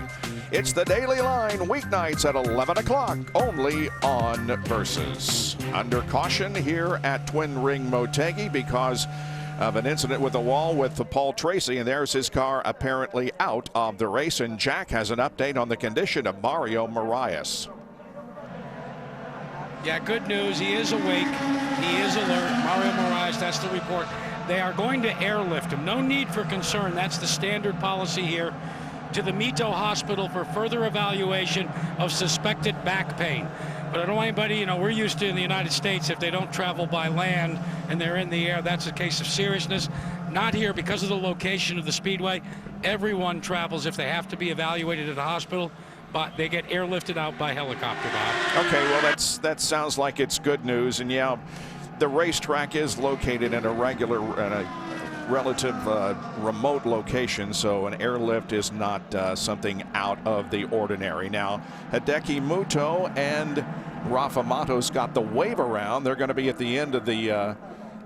It's the Daily Line, weeknights at 11 o'clock, only on Versus. Under caution here at Twin Ring Motegi because of an incident with the wall with Paul Tracy, and there's his car apparently out of the race. And Jack has an update on the condition of Mario Moraes. Yeah, good news. He is awake. He is alert. Mario Moraes, that's the report. They are going to airlift him. No need for concern. That's the standard policy here. To the Mito Hospital for further evaluation of suspected back pain. But I don't want anybody, we're used to in the United States, if they don't travel by land and they're in the air, that's a case of seriousness. Not here because of the location of the speedway. Everyone travels if they have to be evaluated at a hospital, but they get airlifted out by helicopter, Bob. Okay, well, that sounds like it's good news. And yeah, the racetrack is located in a relative remote location, so an airlift is not something out of the ordinary. Now, Hideki Muto and Rafa Matos got the wave around. They're going to be at the end of the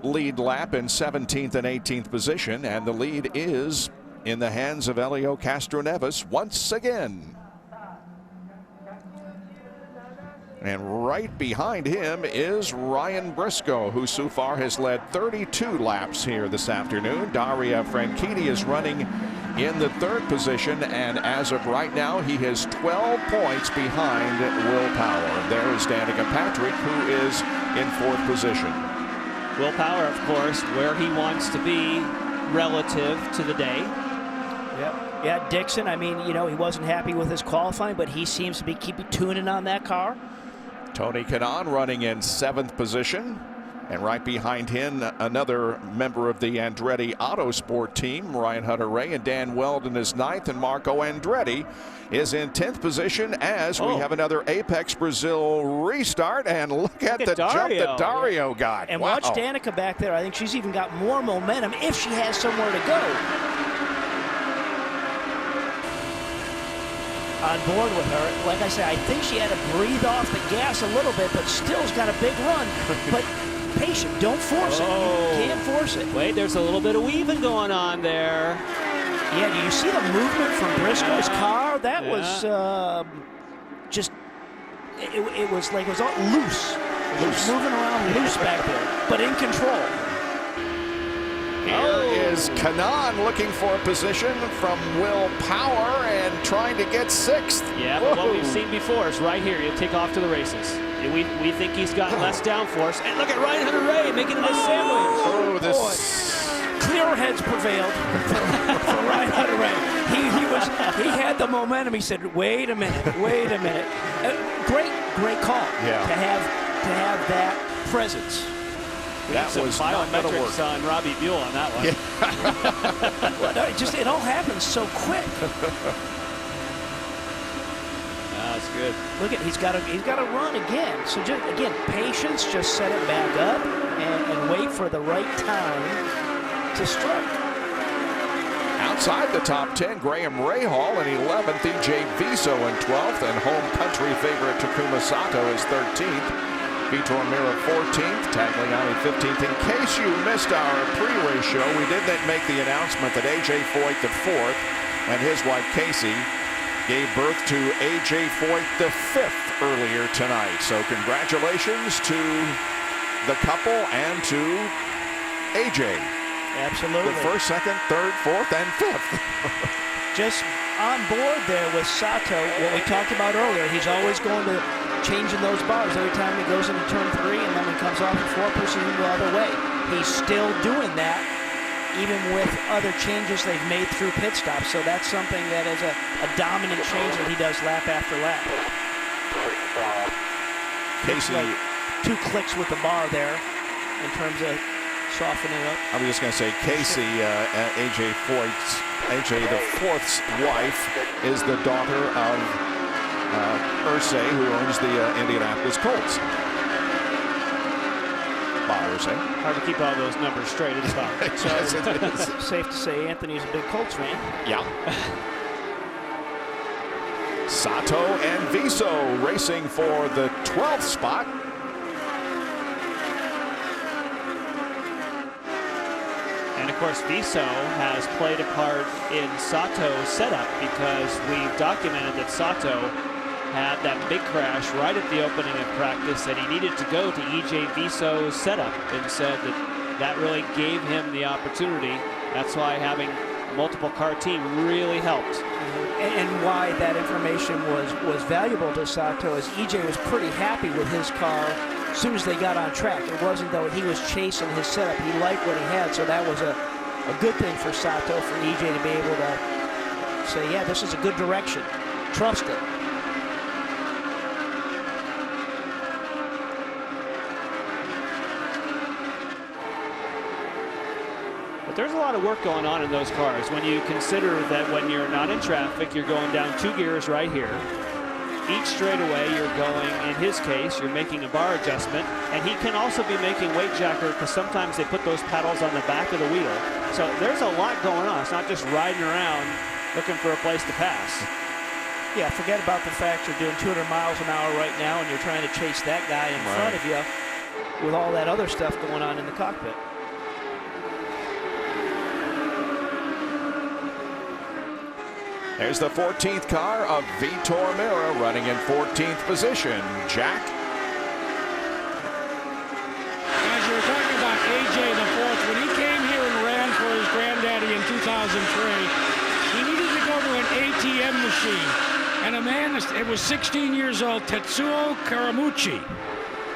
lead lap in 17th and 18th position, and the lead is in the hands of Elio Castroneves once again. And right behind him is Ryan Briscoe, who so far has led 32 laps here this afternoon. Dario Franchitti is running in the third position, and as of right now, he has 12 points behind Will Power. There is Danica Patrick, who is in fourth position. Will Power, of course, where he wants to be relative to the day. Yeah, Dixon, I mean, he wasn't happy with his qualifying, but he seems to be keeping tuning on that car. Tony Kanaan running in seventh position. And right behind him, another member of the Andretti Autosport team, Ryan Hunter-Reay, and Dan Weldon is 9th, and Marco Andretti is in 10th position as we have another Apex Brazil restart. And look at the jump that Dario got. And watch Danica back there. I think she's even got more momentum if she has somewhere to go. On board with her. Like I said, I think she had to breathe off the gas a little bit, but still's got a big run. But patient, don't force it. You can't force it. Wait, there's a little bit of weaving going on there. Yeah, do you see the movement from Briscoe's car? That was just, it was like it was all loose. It was moving around loose back there, but in control. Here is Kanan looking for a position from Will Power and trying to get 6th. Yeah, but what we've seen before is right here. He'll take off to the races. We think he's got less downforce. And look at Ryan Hunter-Reay making it a sandwich. Oh, this... Clear heads prevailed for Ryan Hunter-Reay. He had the momentum. He said, wait a minute. Great call to have that presence. That was biometrics on Robbie Buell on that one. Yeah. It all happens so quick. That's good. Look at he's got to run again. So just again, patience. Just set it back up and wait for the right time to strike. Outside the top 10, Graham Rahal in 11th, EJ Viso in 12th, and home country favorite Takuma Sato is 13th. Vitor Meira 14th, Tagliani 15th. In case you missed our pre-race show, we did make the announcement that A.J. Foyt IV and his wife Casey gave birth to A.J. Foyt V earlier tonight. So congratulations to the couple and to A.J. Absolutely. The 1st, 2nd, 3rd, 4th, and 5th. Just on board there with Sato, what we talked about earlier, he's always going to changing those bars every time he goes into turn 3, and then he comes off the 4, pushes him the other way. He's still doing that, even with other changes they've made through pit stops. So that's something that is a dominant change that he does lap after lap. Casey, like 2 clicks with the bar there in terms of softening up. I was just going to say, Casey, A.J. the fourth's wife, is the daughter of Irsay, who owns the Indianapolis Colts. Bob Irsay. Hard to keep all those numbers straight as well. Yes, it is. Safe to say Anthony's a big Colts fan. Yeah. Sato and Viso racing for the 12th spot. And of course, Viso has played a part in Sato's setup because we've documented that Sato had that big crash right at the opening of practice, and he needed to go to E.J. Viso's setup, and said that really gave him the opportunity. That's why having a multiple car team really helped. And why that information was valuable to Sato is E.J. was pretty happy with his car as soon as they got on track. It wasn't though he was chasing his setup. He liked what he had, so that was a good thing for Sato, for E.J. to be able to say, yeah, this is a good direction. Trust it. There's a lot of work going on in those cars when you consider that when you're not in traffic, you're going down 2 gears right here. Each straightaway you're going, in his case, you're making a bar adjustment, and he can also be making weight jacker because sometimes they put those pedals on the back of the wheel. So there's a lot going on. It's not just riding around looking for a place to pass. Yeah, forget about the fact you're doing 200 miles an hour right now and you're trying to chase that guy in front of you with all that other stuff going on in the cockpit. There's the 14th car of Vitor Meira running in 14th position. Jack? As you were talking about A.J. the fourth, when he came here and ran for his granddaddy in 2003, he needed to go to an ATM machine. And a man, it was 16 years old, Tetsuo Karamuchi,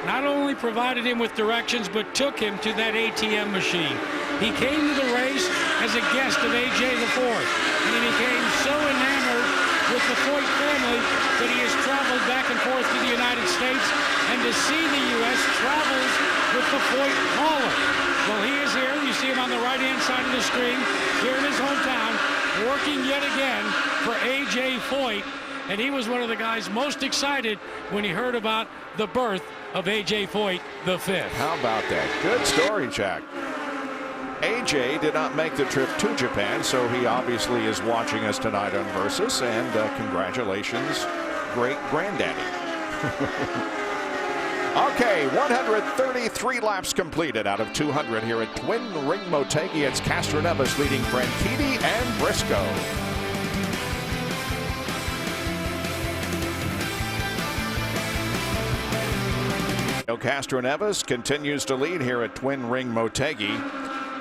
not only provided him with directions, but took him to that ATM machine. He came to the race as a guest of A.J. the fourth, and he became so enamored with the Foyt family that he has traveled back and forth to the United States, and to see the U.S. travels with the Foyt collar. Well, he is here. You see him on the right-hand side of the screen here in his hometown, working yet again for A.J. Foyt. And he was one of the guys most excited when he heard about the birth of A.J. Foyt the fifth. How about that? Good story, Jack. AJ did not make the trip to Japan, so he obviously is watching us tonight on Versus, and congratulations, great granddaddy. Okay, 133 laps completed out of 200 here at Twin Ring Motegi. It's Castroneves leading Franchitti and Briscoe. Castroneves continues to lead here at Twin Ring Motegi.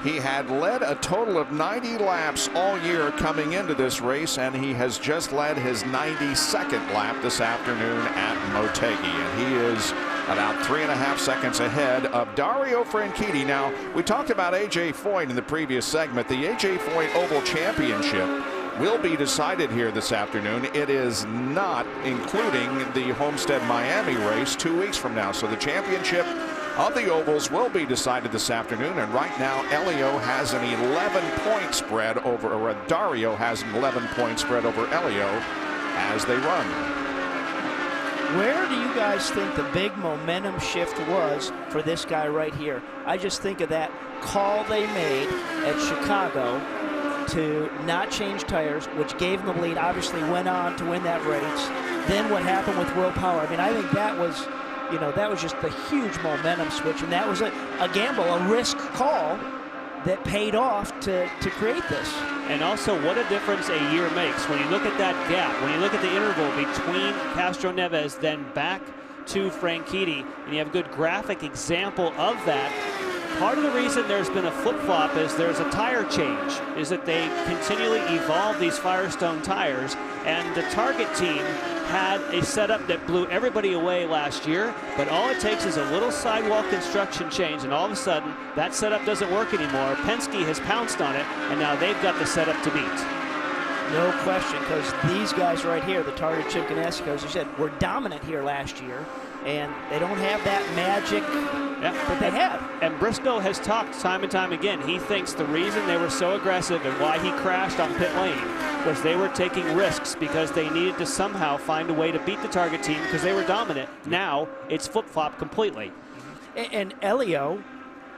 He had led a total of 90 laps all year coming into this race, and he has just led his 92nd lap this afternoon at Motegi, and he is about 3.5 seconds ahead of Dario Franchitti. Now, we talked about A.J. Foyt in the previous segment. The A.J. Foyt Oval Championship will be decided here this afternoon. It is not including the Homestead Miami race 2 weeks from now. So the championship of the ovals will be decided this afternoon. And right now, Elio has an 11-point spread over, or Dario has an 11-point spread over Elio as they run. Where do you guys think the big momentum shift was for this guy right here? I just think of that call they made at Chicago to not change tires, which gave them the lead, obviously went on to win that race. Then what happened with Will Power? I mean, I think that was, you know, that was just the huge momentum switch, and that was a gamble, a risk call that paid off to create this. And also, what a difference a year makes. When you look at that gap, when you look at the interval between Castroneves, then back to Franchitti, and you have a good graphic example of that. Part of the reason there's been a flip-flop is there's a tire change, is that they continually evolve these Firestone tires, and the Target team had a setup that blew everybody away last year, but all it takes is a little sidewall construction change, and all of a sudden that setup doesn't work anymore. Penske has pounced on it, and now they've got the setup to beat. No question, because these guys right here, the Target Chip Ganassi, as you said, were dominant here last year, and they don't have that magic that they have. And Briscoe has talked time and time again. He thinks the reason they were so aggressive and why he crashed on pit lane was they were taking risks because they needed to somehow find a way to beat the Target team because they were dominant. Now it's flip-flop completely. And Elio,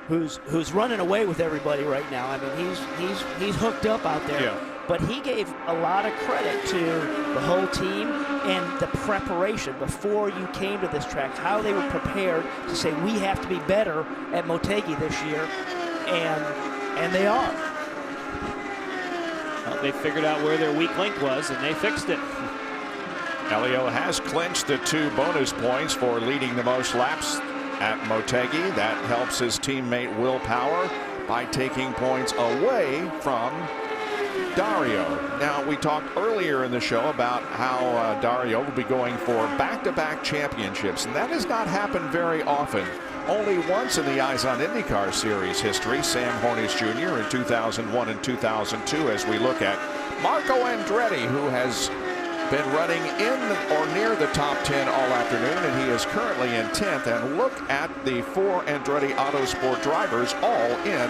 who's running away with everybody right now. I mean, he's hooked up out there. Yeah. But he gave a lot of credit to the whole team and the preparation before you came to this track, how they were prepared to say, we have to be better at Motegi this year, and they are. Well, they figured out where their weak link was, and they fixed it. Elio has clinched the 2 bonus points for leading the most laps at Motegi. That helps his teammate Will Power by taking points away from Dario. Now, we talked earlier in the show about how Dario will be going for back-to-back championships, and that has not happened very often. Only once in the Eyes on IndyCar Series history, Sam Hornish Jr. in 2001 and 2002, as we look at Marco Andretti, who has been running in or near the top 10 all afternoon, and he is currently in 10th. And look at the 4 Andretti Autosport drivers all in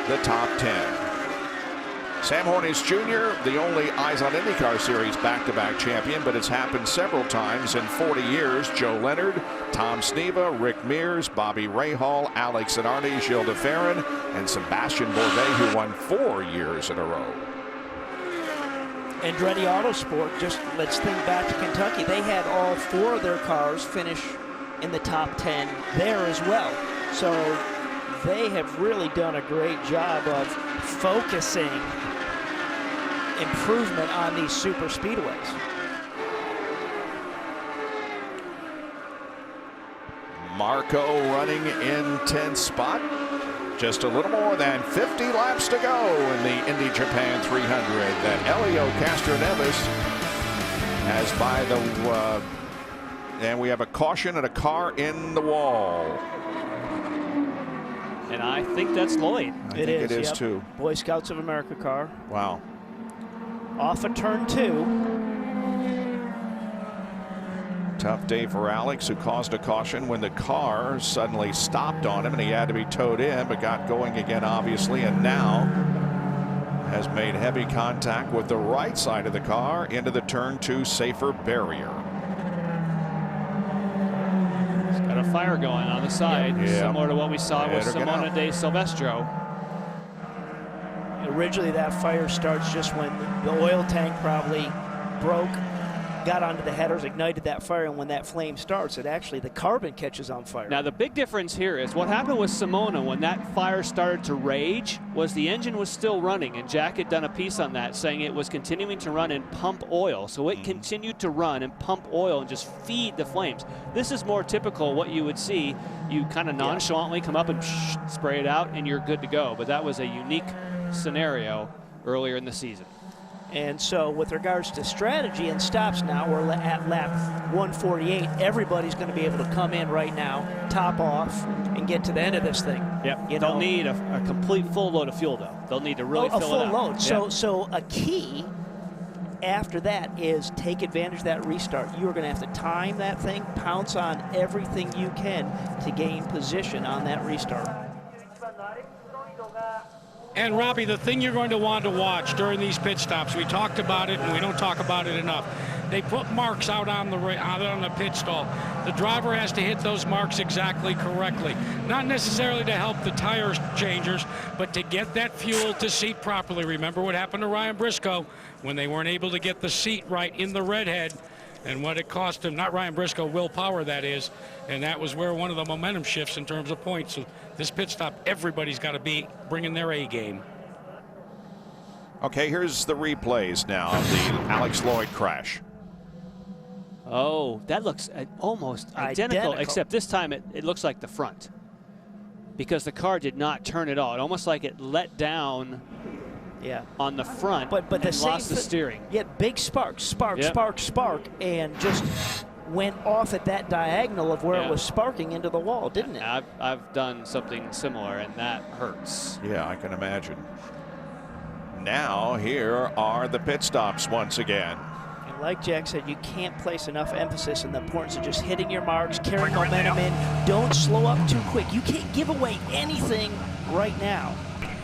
the top 10. Sam Hornish Jr., the only Eyes on IndyCar Series back-to-back champion, but it's happened several times in 40 years. Joe Leonard, Tom Sneva, Rick Mears, Bobby Rahal, Alex Zanardi, Gilles de Ferran, and Sebastian Bourdais, who won 4 years in a row. Andretti Autosport, just let's think back to Kentucky. They had all 4 of their cars finish in the top 10 there as well. So they have really done a great job of focusing improvement on these super speedways. Marco running in 10th spot. Just a little more than 50 laps to go in the Indy Japan 300 that Elio Castroneves has by the and we have a caution and a car in the wall. And I think that's Lloyd. I think it is too. Boy Scouts of America car. Wow. Off of turn 2. Tough day for Alex, who caused a caution when the car suddenly stopped on him and he had to be towed in, but got going again, obviously, and now has made heavy contact with the right side of the car into the turn 2 safer barrier. He's got a fire going on the side, similar to what we saw with Simona de Silvestro. Originally, that fire starts just when the oil tank probably broke, got onto the headers, ignited that fire, and when that flame starts, the carbon catches on fire. Now the big difference here is what happened with Simona when that fire started to rage was the engine was still running, and Jack had done a piece on that saying it was continuing to run and pump oil. So it continued to run and pump oil and just feed the flames. This is more typical what you would see. You kind of nonchalantly come up and spray it out and you're good to go. But that was a unique scenario earlier in the season. And so with regards to strategy and stops now, we're at lap 148. Everybody's going to be able to come in right now, top off, and get to the end of this thing. Yep. They'll need a complete full load of fuel, though. They'll need to really fill it up. A full load. Yep. So a key after that is take advantage of that restart. You are going to have to time that thing, pounce on everything you can to gain position on that restart. And Robbie, the thing you're going to want to watch during these pit stops, we talked about it and we don't talk about it enough. They put marks out on the pit stall. The driver has to hit those marks exactly correctly. Not necessarily to help the tire changers, but to get that fuel to seat properly. Remember what happened to Ryan Briscoe when they weren't able to get the seat right in the redhead, and what it cost him, not Ryan Briscoe, Will Power that is, and that was where one of the momentum shifts in terms of points. So this pit stop, everybody's got to be bringing their A game. Okay, here's the replays now of the Alex Lloyd crash. Oh, that looks almost identical, except this time it looks like the front, because the car did not turn at all. It almost like it let down on the front, but and lost the steering. Yeah, big spark, and just went off at that diagonal of where it was sparking into the wall, didn't it? I've done something similar, and that hurts. Yeah, I can imagine. Now, here are the pit stops once again. And like Jack said, you can't place enough emphasis on the importance of just hitting your marks, carrying momentum in. Don't slow up too quick. You can't give away anything right now.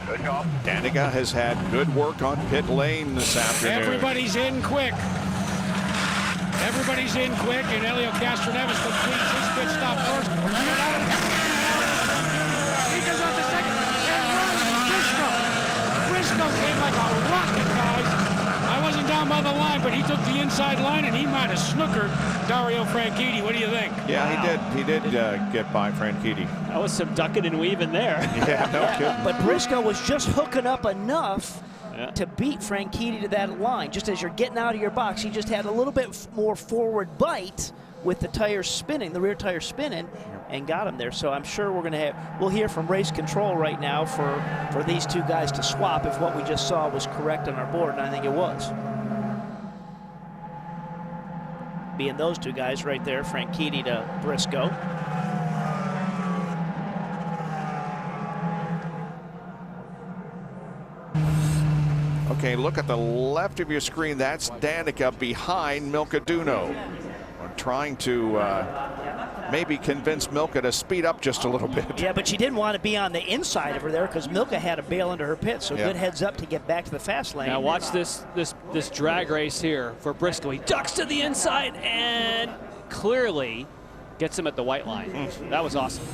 Danica has had good work on pit lane this afternoon. Everybody's in quick. Everybody's in quick, and Elio Castroneves completes his pit stop first. He goes on to second, and runs Briscoe came like a rocket, guys. I wasn't down by the line, but he took the inside line, and he might have snookered Dario Franchitti. What do you think? Yeah, he did get by Franchitti. That was some ducking and weaving there. Yeah, no kidding. But Briscoe was just hooking up enough to beat Franchitti to that line. Just as you're getting out of your box, he just had a little bit more forward bite with the tires spinning, the rear tire spinning, and got him there. So I'm sure we'll hear from race control right now for these two guys to swap if what we just saw was correct on our board, and I think it was. Being those two guys right there, Franchitti to Briscoe. Okay, look at the left of your screen. That's Danica behind Milka Duno. We're trying to maybe convince Milka to speed up just a little bit. Yeah, but she didn't want to be on the inside of her there because Milka had to bail into her pit, so good heads up to get back to the fast lane. Now watch this drag race here for Briscoe. He ducks to the inside and clearly gets him at the white line. That was awesome.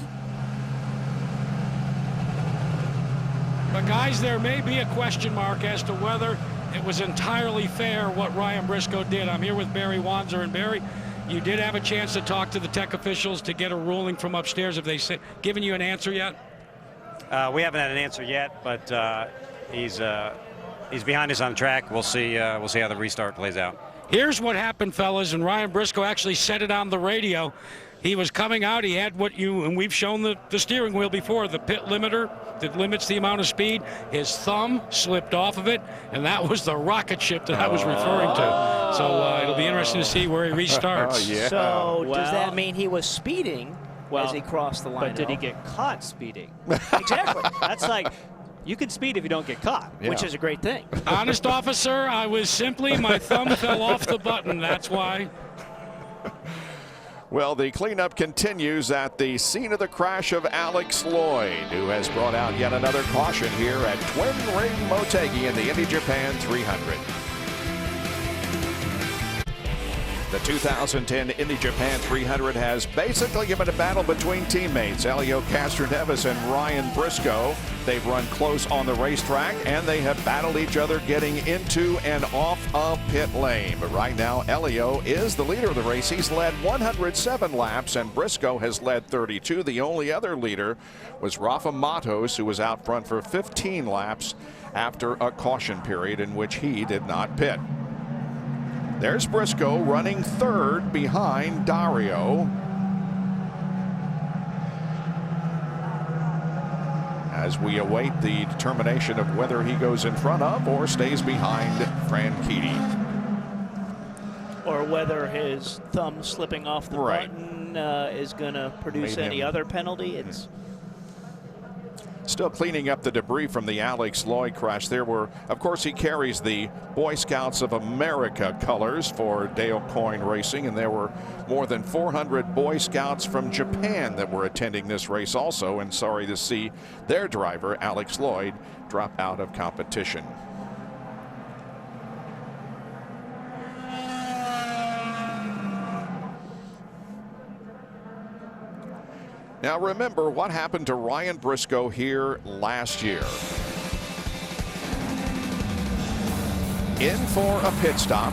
But guys, there may be a question mark as to whether it was entirely fair what Ryan Briscoe did. I'm here with Barry Wanzer, and Barry, you did have a chance to talk to the tech officials to get a ruling from upstairs. Have they given you an answer yet? We haven't had an answer yet, but he's behind us on track. We'll see how the restart plays out. Here's what happened, fellas, and Ryan Briscoe actually said it on the radio. He was coming out, he had and we've shown the steering wheel before, the pit limiter that limits the amount of speed. His thumb slipped off of it, and that was the rocket ship that I was referring to. So it'll be interesting to see where he restarts. So does that mean he was speeding as he crossed the line? But did he get caught speeding? Exactly. That's like, you can speed if you don't get caught. Which is a great thing. Honest officer, I was simply, my thumb fell off the button, that's why. Well, the cleanup continues at the scene of the crash of Alex Lloyd, who has brought out yet another caution here at Twin Ring Motegi in the Indy Japan 300. The 2010 Indy Japan 300 has basically given a battle between teammates Helio Castroneves and Ryan Briscoe. They've run close on the racetrack, and they have battled each other getting into and off of pit lane. But right now, Helio is the leader of the race. He's led 107 laps, and Briscoe has led 32. The only other leader was Rafa Matos, who was out front for 15 laps after a caution period in which he did not pit. There's Briscoe running third behind Dario. As we await the determination of whether he goes in front of or stays behind Franchitti. Or whether his thumb slipping off the button is going to produce any other penalty. It's still cleaning up the debris from the Alex Lloyd crash. There were, of course, he carries the Boy Scouts of America colors for Dale Coyne Racing, and there were more than 400 Boy Scouts from Japan that were attending this race also, and sorry to see their driver, Alex Lloyd, drop out of competition. Now remember what happened to Ryan Briscoe here last year. In for a pit stop.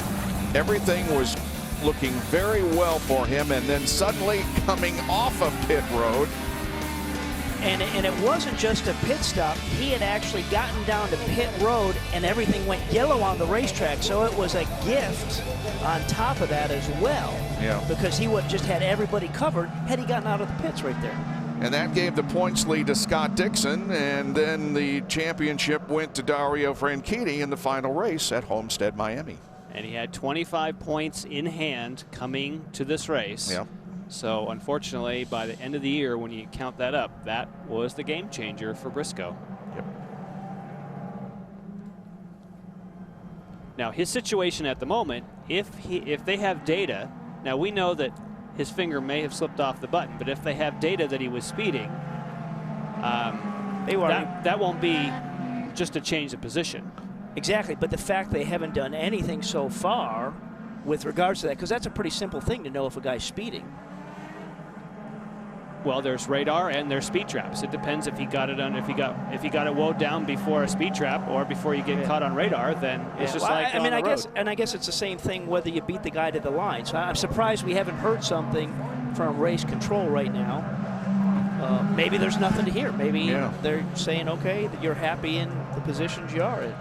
Everything was looking very well for him, and then suddenly coming off of pit road. And it wasn't just a pit stop. He had actually gotten down to pit road, and everything went yellow on the racetrack. So it was a gift on top of that as well. Yeah. Because he would just had everybody covered had he gotten out of the pits right there. And that gave the points lead to Scott Dixon, and then the championship went to Dario Franchitti in the final race at Homestead, Miami. And he had 25 points in hand coming to this race. Yeah. So unfortunately, by the end of the year, when you count that up, that was the game changer for Briscoe. Yep. Now his situation at the moment, if they have data, now we know that his finger may have slipped off the button, but if they have data that he was speeding, that won't be just a change of position. Exactly, but the fact they haven't done anything so far with regards to that, because that's a pretty simple thing to know if a guy's speeding. Well, there's radar and there's speed traps. It depends if he got it on, if he got it wound down before a speed trap or before you get caught on radar. Then it's just like on the road. I guess it's the same thing whether you beat the guy to the line. So I'm surprised we haven't heard something from race control right now. Maybe there's nothing to hear. Maybe they're saying, okay, that you're happy in the positions you are in.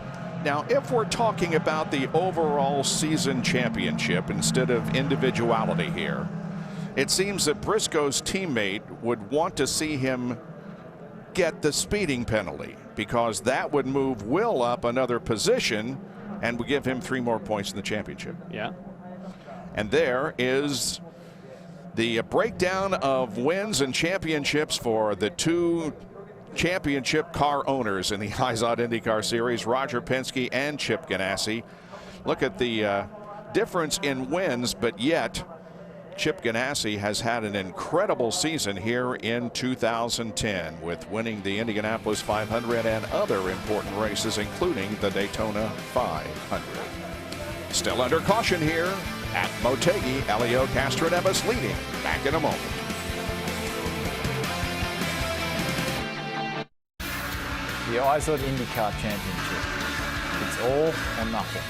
Now, if we're talking about the overall season championship instead of individuality here, it seems that Briscoe's teammate would want to see him get the speeding penalty, because that would move Will up another position and would give him 3 more points in the championship. Yeah. And there is the breakdown of wins and championships for the 2 championship car owners in the IZOD IndyCar Series, Roger Penske and Chip Ganassi. Look at the difference in wins, but yet Chip Ganassi has had an incredible season here in 2010 with winning the Indianapolis 500 and other important races, including the Daytona 500. Still under caution here at Motegi. Helio Castroneves leading. Back in a moment. The IZOD IndyCar Championship. It's all or nothing.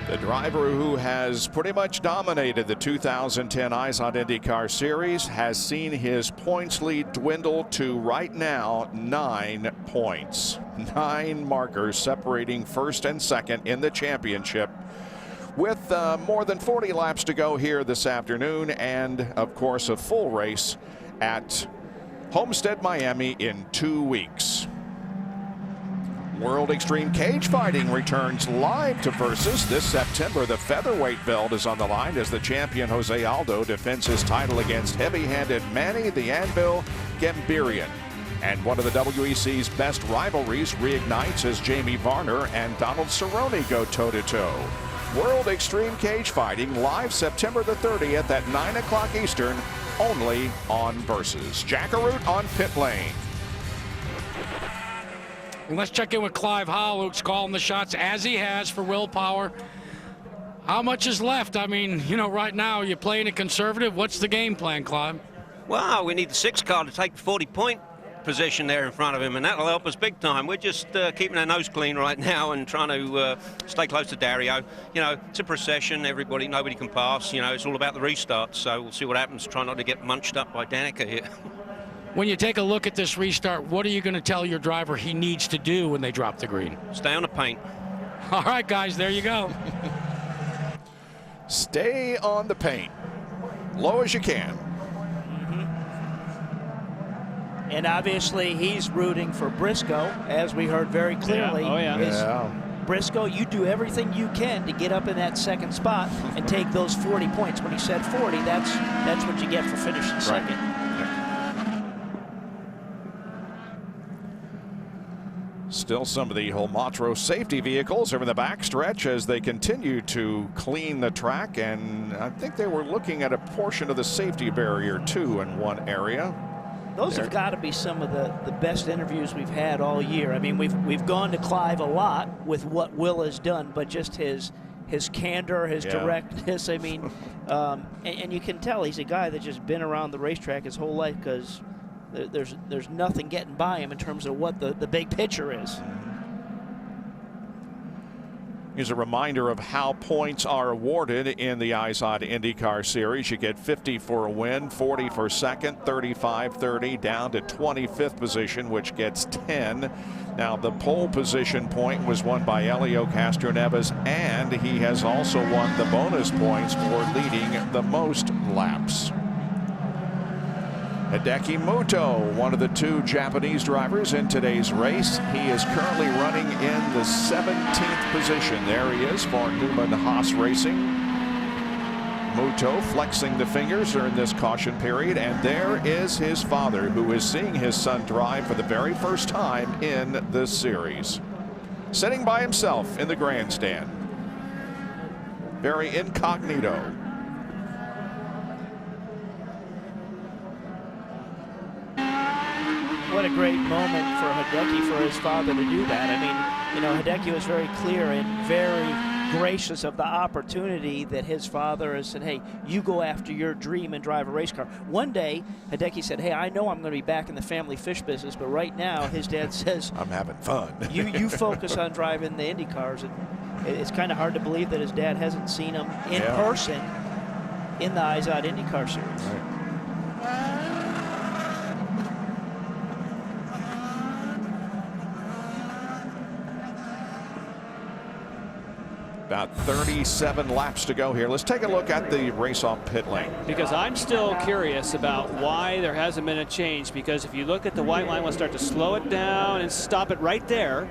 The driver who has pretty much dominated the 2010 IZOD IndyCar Series has seen his points lead dwindle to right now 9 points. 9 markers separating first and second in the championship, with more than 40 laps to go here this afternoon, and of course a full race at Homestead, Miami in 2 weeks. World Extreme Cage Fighting returns live to Versus this September. The featherweight belt is on the line as the champion Jose Aldo defends his title against heavy-handed Manny the Anvil Gambirian. And one of the WEC's best rivalries reignites as Jamie Varner and Donald Cerrone go toe-to-toe. World Extreme Cage Fighting live September the 30th at 9 o'clock Eastern, only on Versus. Jackaroot on pit lane. And let's check in with Clive Howell, who's calling the shots as he has for Willpower. How much is left? I mean, you know, right now you're playing it conservative. What's the game plan, Clive? Well, we need the 6 car to take the 40-point position there in front of him, and that'll help us big time. We're just keeping our nose clean right now and trying to stay close to Dario. You know, it's a procession. Nobody can pass. You know, it's all about the restart. So we'll see what happens. Try not to get munched up by Danica here. When you take a look at this restart, what are you going to tell your driver he needs to do when they drop the green? Stay on the paint. All right, guys, there you go. Stay on the paint. Low as you can. And obviously he's rooting for Briscoe, as we heard very clearly. Yeah. Oh, yeah. Briscoe, you do everything you can to get up in that second spot and take those 40 points. When he said 40, that's what you get for finishing second. Right. Still some of the Holmatro safety vehicles over the backstretch as they continue to clean the track, and I think they were looking at a portion of the safety barrier too in one area. Those have got to be some of the best interviews we've had all year. I mean, we've gone to Clive a lot with what Will has done, but just his candor, his directness. I mean, and you can tell he's a guy that's just been around the racetrack his whole life, because there's nothing getting by him in terms of what the big picture is. Here's a reminder of how points are awarded in the IZOD IndyCar Series. You get 50 for a win, 40 for second, 35-30, down to 25th position, which gets 10. Now, the pole position point was won by Elio Castroneves, and he has also won the bonus points for leading the most laps. Hideki Muto, one of the 2 Japanese drivers in today's race. He is currently running in the 17th position. There he is for Newman Haas Racing. Muto flexing the fingers during this caution period, and there is his father, who is seeing his son drive for the very first time in this series. Sitting by himself in the grandstand. Very incognito. What a great moment for Hideki, for his father to do that. I mean, you know, Hideki was very clear and very gracious of the opportunity that his father has said, hey, you go after your dream and drive a race car. One day, Hideki said, hey, I know I'm going to be back in the family fish business, but right now, his dad says, I'm having fun. you focus on driving the Indy cars. And it's kind of hard to believe that his dad hasn't seen him in person in the IZOD IndyCar Series. Right. About 37 laps to go here. Let's take a look at the race off pit lane. Because I'm still curious about why there hasn't been a change, because if you look at the white line, we'll start to slow it down and stop it right there.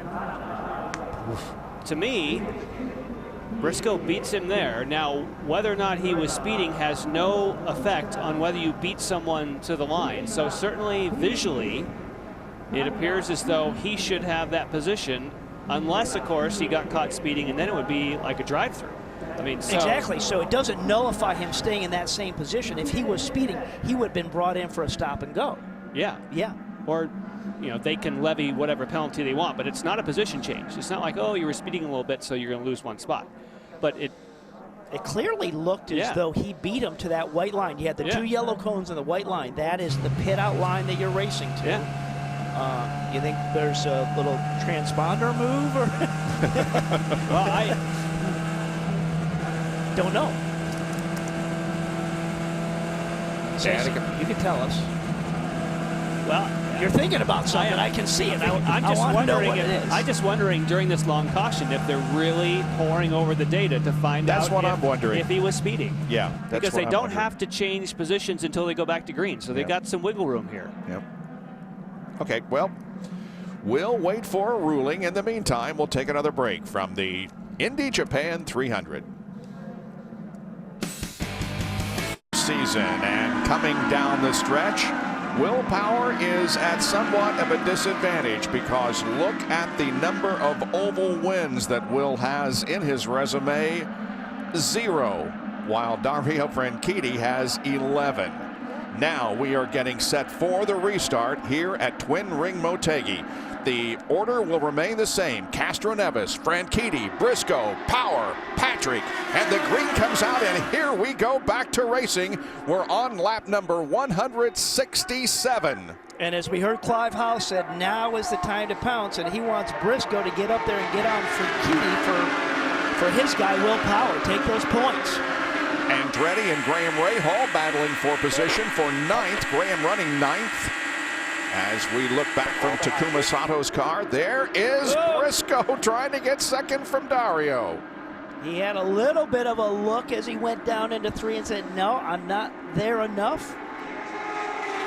To me, Briscoe beats him there. Now, whether or not he was speeding has no effect on whether you beat someone to the line. So certainly visually, it appears as though he should have that position, unless, of course, he got caught speeding, and then it would be like a drive-through. I mean, exactly. So it doesn't nullify him staying in that same position. If he was speeding, he would have been brought in for a stop and go. Yeah. Yeah. Or, you know, they can levy whatever penalty they want, but it's not a position change. It's not like, oh, you were speeding a little bit, so you're going to lose one spot. But it clearly looked as though he beat him to that white line. You had the 2 yellow cones and the white line. That is the pit out line that you're racing to. Yeah. You think there's a little transponder move, or? Well, I don't know. You can tell us. Well, you're thinking about something. I can see it. I'm just wondering during this long caution if they're really pouring over the data to find out I'm wondering. If he was speeding. Yeah, that's because they what don't have to change positions until they go back to green, so they've got some wiggle room here. Yep. Okay, well, We'll wait for a ruling. In the meantime, we'll take another break from the Indy Japan 300 season. And coming down the stretch, Will Power is at somewhat of a disadvantage because look at the number of oval wins that Will has in his resume, 0, while Dario Franchitti has 11. Now we are getting set for the restart here at Twin Ring Motegi. The order will remain the same. Castroneves, Franchitti, Briscoe, Power, Patrick, and the green comes out, and here we go back to racing. We're on lap number 167. And as we heard Clive House said, now is the time to pounce, and he wants Briscoe to get up there and get on Franchitti for his guy, Will Power. Take those points. Andretti and Graham Rahal battling for position for 9th. Graham running 9th. As we look back from Takuma Sato's car, there is Briscoe trying to get second from Dario. He had a little bit of a look as he went down into 3 and said, no, I'm not there enough.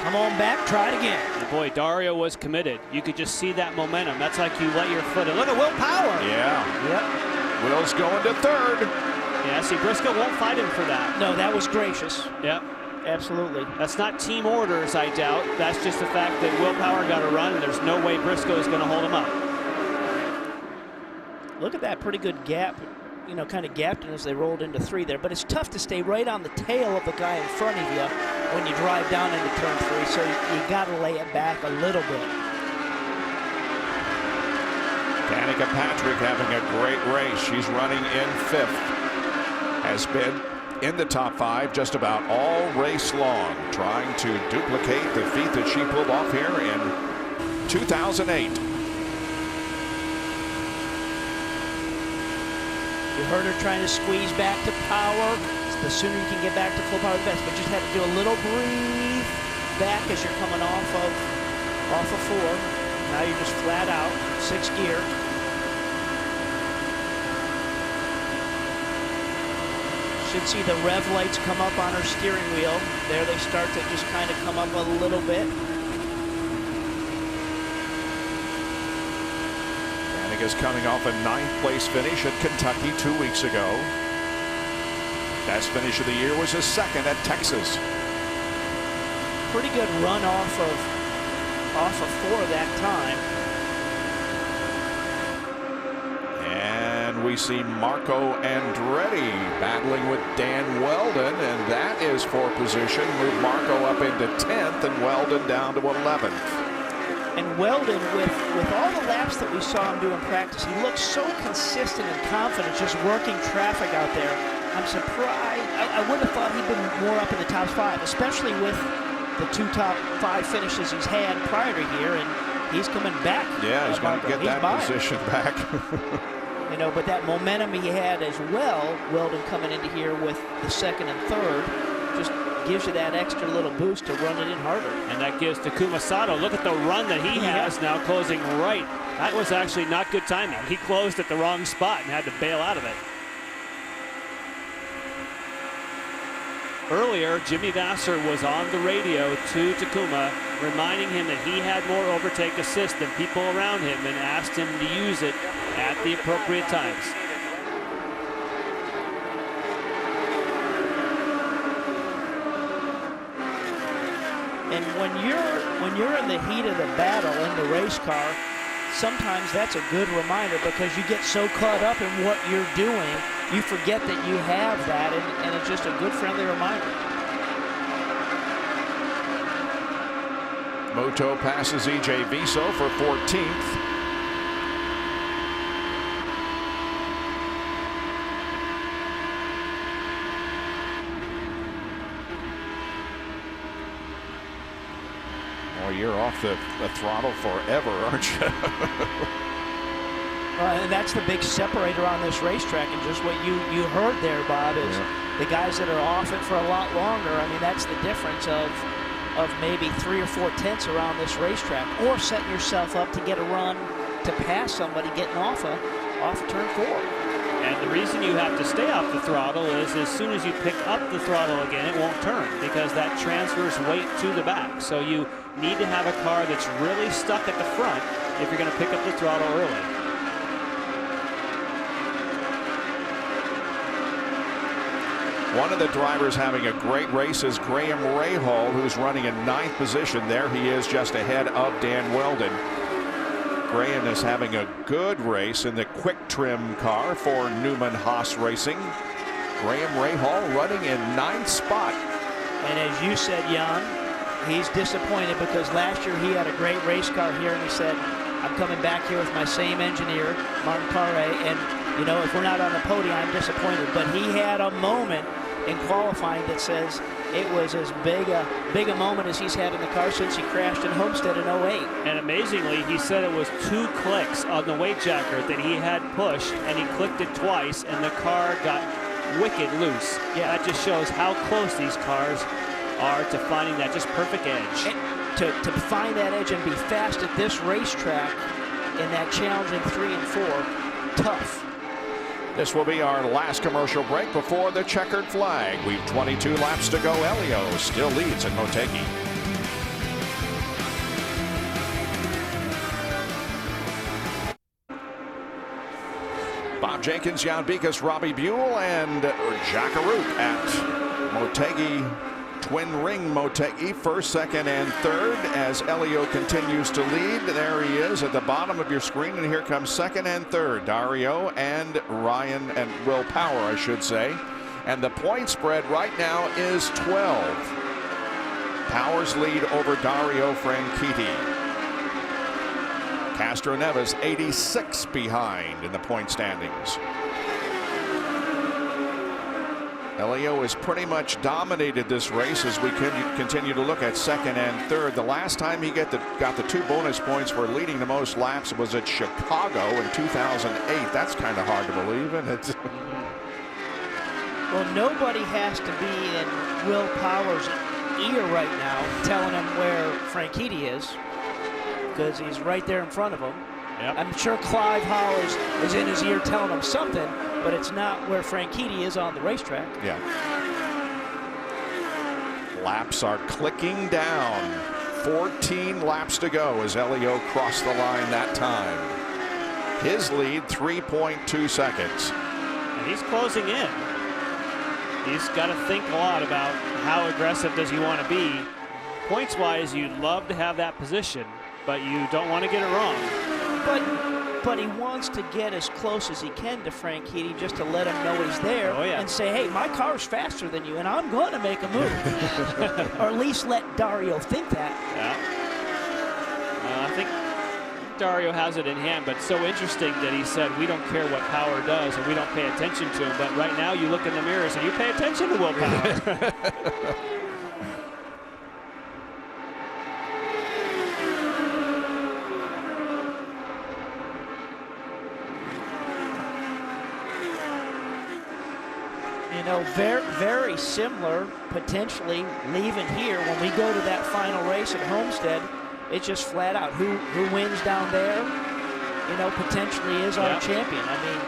Come on back, try it again. And boy, Dario was committed. You could just see that momentum. That's like you let your foot in. Look at Will Power. Yeah. Yep. Will's going to 3rd. Yeah, see, Briscoe won't fight him for that. No, that was gracious. Yep. Absolutely. That's not team orders, I doubt. That's just the fact that Will Power got a run, and there's no way Briscoe is going to hold him up. Look at that pretty good gap. You know, kind of gapped in as they rolled into 3 there. But it's tough to stay right on the tail of the guy in front of you when you drive down into turn 3. So you got to lay it back a little bit. Danica Patrick having a great race. She's running in 5th. Has been in the top 5 just about all race long, trying to duplicate the feat that she pulled off here in 2008. You heard her trying to squeeze back to Power. The sooner you can get back to full power, the best. But just have to do a little breathe back as you're coming off of 4. Now you're just flat out, 6th gear. Should see the rev lights come up on her steering wheel. There they start to just kind of come up a little bit. Danica's coming off a 9th place finish at Kentucky 2 weeks ago. Best finish of the year was his 2nd at Texas. Pretty good run off of 4 that time. And we see Marco Andretti battling with Dan Weldon, and that is for position. Move Marco up into 10th and Weldon down to 11th. And Weldon, with all the laps that we saw him do in practice, he looks so consistent and confident just working traffic out there. I'm surprised. I would have thought he'd been more up in the top 5, especially with the 2 top 5 finishes he's had prior to here, and he's coming back. Yeah, he's going to get that position back. You know, but that momentum he had as well, Weldon coming into here with the 2nd and 3rd, just gives you that extra little boost to run it in harder. And that gives Takuma Sato, look at the run that he has now, closing right. That was actually not good timing. He closed at the wrong spot and had to bail out of it. Earlier, Jimmy Vasser was on the radio to Takuma, reminding him that he had more overtake assist than people around him and asked him to use it at the appropriate times. And when you're in the heat of the battle in the race car, sometimes that's a good reminder because you get so caught up in what you're doing, you forget that you have that, and it's just a good friendly reminder. Moto passes EJ Viso for 14th. Well, you're off the throttle forever, aren't you? And that's the big separator on this racetrack, and just what you heard there, Bob, is the guys that are off it for a lot longer. I mean, that's the difference of maybe 3 or 4 tenths around this racetrack, or setting yourself up to get a run to pass somebody getting off of turn 4. And the reason you have to stay off the throttle is as soon as you pick up the throttle again, it won't turn because that transfers weight to the back. So you need to have a car that's really stuck at the front if you're going to pick up the throttle early. One of the drivers having a great race is Graham Rahal, who's running in 9th position. There he is just ahead of Dan Weldon. Graham is having a good race in the quick trim car for Newman Haas Racing. Graham Rahal running in 9th spot. And as you said, Jan, he's disappointed because last year he had a great race car here, and he said, I'm coming back here with my same engineer, Martin Paré, and you know, if we're not on the podium, I'm disappointed. But he had a moment in qualifying that says it was as big a moment as he's had in the car since he crashed in Homestead in 08. And amazingly, he said it was 2 clicks on the weight jacker that he had pushed, and he clicked it twice, and the car got wicked loose. Yeah, that just shows how close these cars are to finding that just perfect edge. And to find that edge and be fast at this racetrack in that challenging 3 and 4, tough. This will be our last commercial break before the checkered flag. We've 22 laps to go. Elio still leads at Motegi. Bob Jenkins, Jan Bikas, Robbie Buell, and Jack Arute at Motegi. Twin ring Motegi, 1st, 2nd, and 3rd as Elio continues to lead. There he is at the bottom of your screen, and here comes 2nd and 3rd, Dario and Ryan and Will Power, I should say. And the point spread right now is 12. Power's lead over Dario Franchitti. Castro Neves 86 behind in the point standings. Elio has pretty much dominated this race as we continue to look at 2nd and 3rd. The last time he got the 2 bonus points for leading the most laps was at Chicago in 2008. That's kind of hard to believe, isn't it? Well, nobody has to be in Will Power's ear right now telling him where Franchitti is, because he's right there in front of him. Yep. I'm sure Clive Hall is in his ear telling him something, but it's not where Franchitti is on the racetrack. Yeah. Laps are clicking down. 14 laps to go as Elio crossed the line that time. His lead 3.2 seconds. And he's closing in. He's got to think a lot about how aggressive does he want to be. Points wise, you'd love to have that position, but you don't want to get it wrong. But he wants to get as close as he can to Franchitti just to let him know he's there and say, hey, my car's faster than you, and I'm going to make a move. Or at least let Dario think that. Yeah. I think Dario has it in hand, but so interesting that he said we don't care what Power does and we don't pay attention to him. But right now you look in the mirrors and you pay attention to Will Power. You know, very similar, potentially leaving here when we go to that final race at Homestead. It's just flat out who wins down there, you know, potentially is our champion. I mean,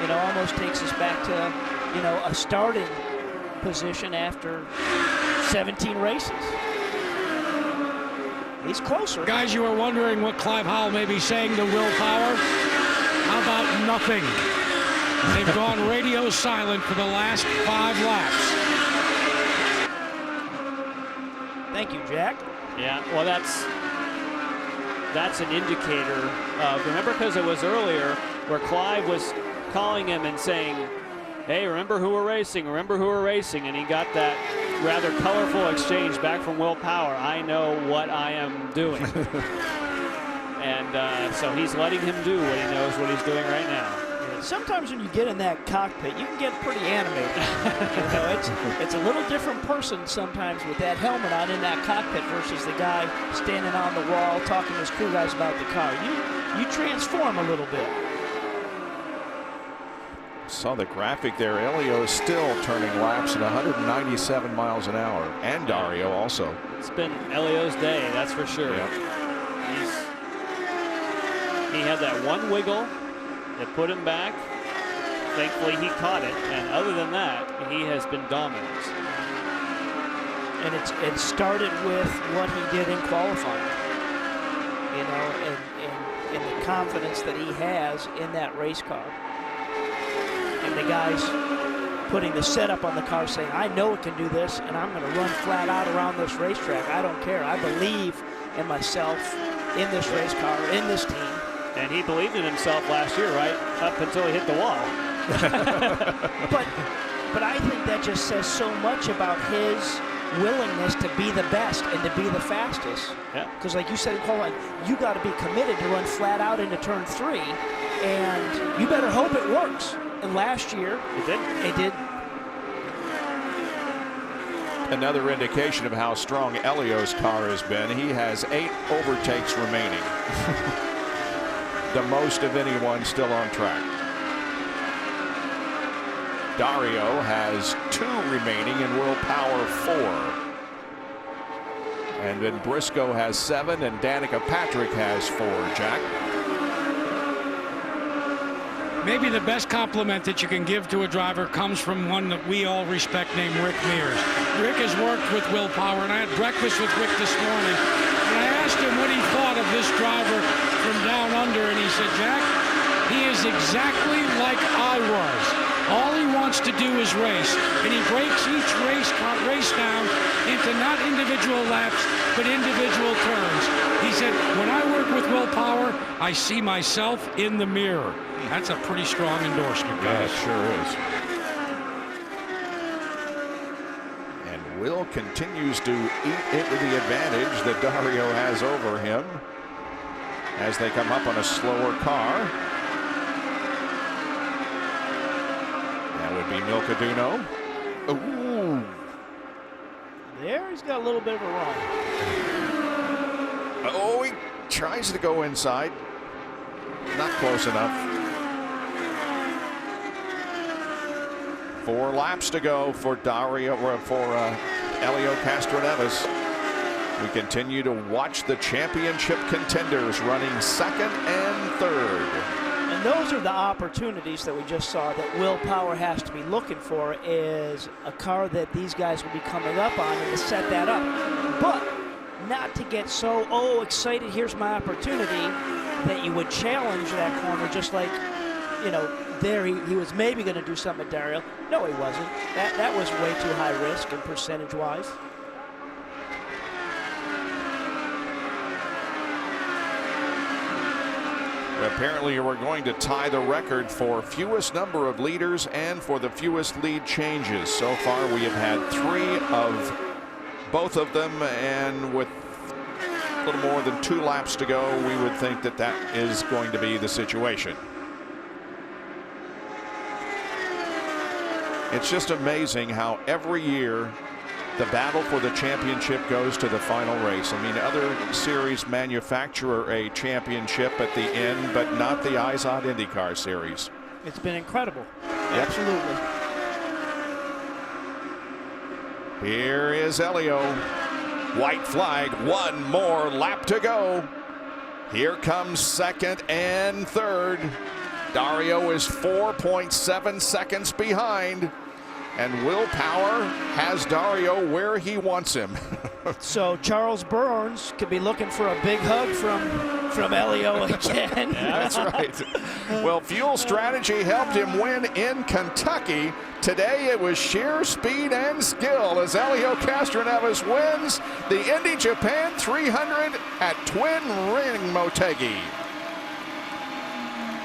you know, almost takes us back to, you know, a starting position after 17 races. He's closer. Guys, you were wondering what Clive Howell may be saying to Will Power. How about nothing? They've gone radio silent for the last 5 laps. Thank you, Jack. Yeah, well, that's an indicator of, remember, because it was earlier where Clive was calling him and saying, hey, remember who we're racing, remember who we're racing, and he got that rather colorful exchange back from Will Power. I know what I am doing. And so he's letting him do what he knows what he's doing right now. Sometimes when you get in that cockpit, you can get pretty animated. You know, it's a little different person sometimes with that helmet on in that cockpit versus the guy standing on the wall talking to his crew guys about the car. You transform a little bit. Saw the graphic there. Elio is still turning laps at 197 miles an hour, and Dario also. It's been Elio's day, that's for sure. Yep. He had that one wiggle that put him back. Thankfully, he caught it, and other than that, he has been dominant. And it started with what he did in qualifying, you know, and the confidence that he has in that race car. And the guys putting the setup on the car saying, I know it can do this, and I'm going to run flat out around this racetrack. I don't care. I believe in myself, in this race car, in this team. And he believed in himself last year, right? Up until he hit the wall. But I think that just says so much about his willingness to be the best and to be the fastest. Yeah. Because like you said in qualifying, you got to be committed to run flat out into turn 3, and you better hope it works. And last year, it did. It did. Another indication of how strong Elio's car has been. He has 8 overtakes remaining. The most of anyone still on track. Dario has 2 remaining and Will Power 4. And then Briscoe has 7 and Danica Patrick has 4, Jack. Maybe the best compliment that you can give to a driver comes from one that we all respect named Rick Mears. Rick has worked with Will Power, and I had breakfast with Rick this morning, and I asked him what he thought of this driver from down under, and he said, Jack, he is exactly like I was. All he wants to do is race, and he breaks each race down into not individual laps, but individual turns. He said, when I work with Will Power, I see myself in the mirror. That's a pretty strong endorsement, guys. Yeah, it sure is. And Will continues to eat into the advantage that Dario has over him as they come up on a slower car. That would be Milcaduno. Ooh. There, he's got a little bit of a run. Oh, he tries to go inside. Not close enough. 4 laps to go for Dario, or for Helio Castroneves. We continue to watch the championship contenders running 2nd and 3rd. And those are the opportunities that we just saw that Will Power has to be looking for, is a car that these guys will be coming up on and to set that up. But not to get so, excited, here's my opportunity, that you would challenge that corner just like, you know, there he was maybe going to do something at Dario. No, he wasn't. That was way too high risk and percentage-wise. Apparently, we're going to tie the record for fewest number of leaders and for the fewest lead changes. So far, we have had 3 of both of them, and with a little more than 2 laps to go, we would think that that is going to be the situation. It's just amazing how every year the battle for the championship goes to the final race. I mean, other series manufacture a championship at the end, but not the IZOD IndyCar series. It's been incredible. Yep. Absolutely. Here is Helio. White flag, 1 more lap to go. Here comes 2nd and 3rd. Dario is 4.7 seconds behind. And Will Power has Dario where he wants him. So Charles Burns could be looking for a big hug from Helio again. Yeah, that's right. Well, fuel strategy helped him win in Kentucky. Today it was sheer speed and skill as Helio Castroneves wins the Indy Japan 300 at Twin Ring Motegi.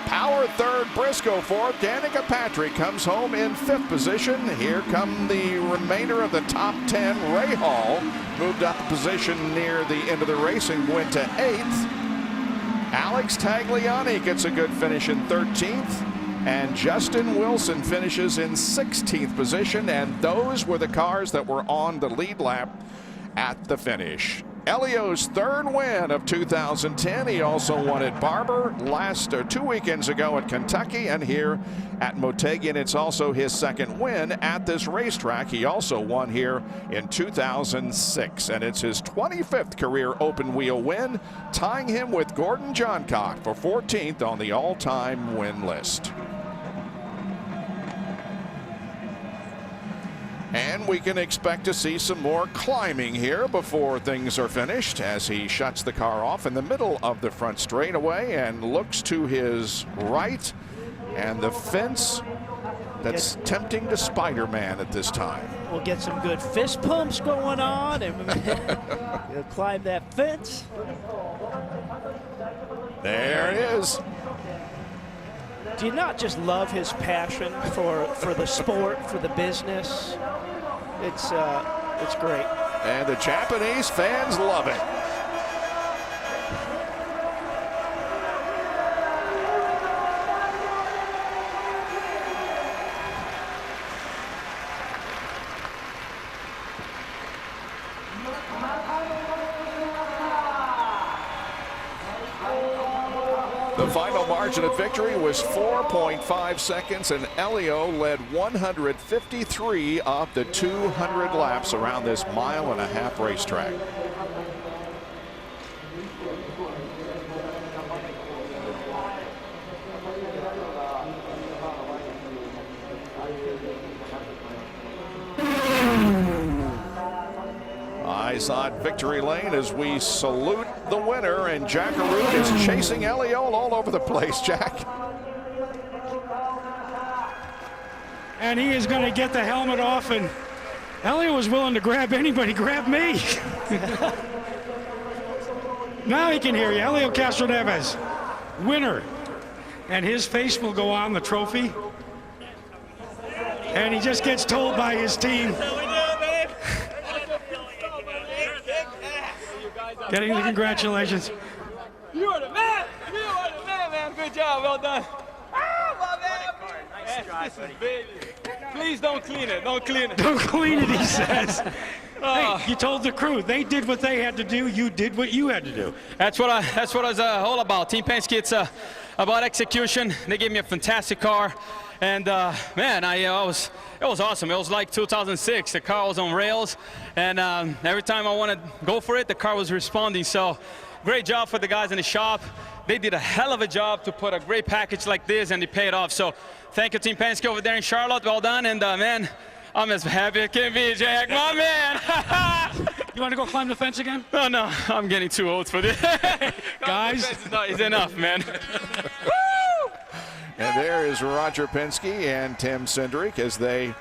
Power 3rd, Briscoe 4th. Danica Patrick comes home in 5th position. Here come the remainder of the top 10. Ray Hall moved up a position near the end of the race and went to 8th. Alex Tagliani gets a good finish in 13th. And Justin Wilson finishes in 16th position. And those were the cars that were on the lead lap at the finish. Helio's 3rd win of 2010. He also won at Barber 2 weekends ago at Kentucky and here at Motegi. And it's also his 2nd win at this racetrack. He also won here in 2006. And it's his 25th career open wheel win, tying him with Gordon Johncock for 14th on the all-time win list. And we can expect to see some more climbing here before things are finished as he shuts the car off in the middle of the front straightaway and looks to his right, and the fence that's tempting to Spider-Man at this time. We'll get some good fist pumps going on and we'll climb that fence. There it is. Do you not just love his passion for the sport, for the business? It's great. And the Japanese fans love it. The final margin of victory was 4.5 seconds, and Elio led 153 of the 200 laps around this mile-and-a-half racetrack. IZOD victory lane as we salute the winner, and Jack Arute is chasing Elio all over the place. Jack. And he is going to get the helmet off, and Elio was willing to grab anybody. Grab me. Now he can hear you. Elio Castroneves, winner. And his face will go on the trophy. And he just gets told by his team. Getting the congratulations. You are the man. You are the man, man. Good job. Well done. Ah, my man. Nice try, baby. Please don't clean it. Don't clean it. Don't clean it, he says. Hey, you told the crew. They did what they had to do. You did what you had to do. That's what it's all about. Team Penske, it's about execution. They gave me a fantastic car. And man, it was awesome. It was like 2006. The car was on rails, and every time I wanted to go for it, the car was responding. So great job for the guys in the shop. They did a hell of a job to put a great package like this, and they paid off. So thank you, Team Penske over there in Charlotte. Well done. And man, I'm as happy as can be, Jack. My man. You want to go climb the fence again? Oh, no, I'm getting too old for this. Guys, it's enough, man. And there is Roger Penske and Tim Cindric as they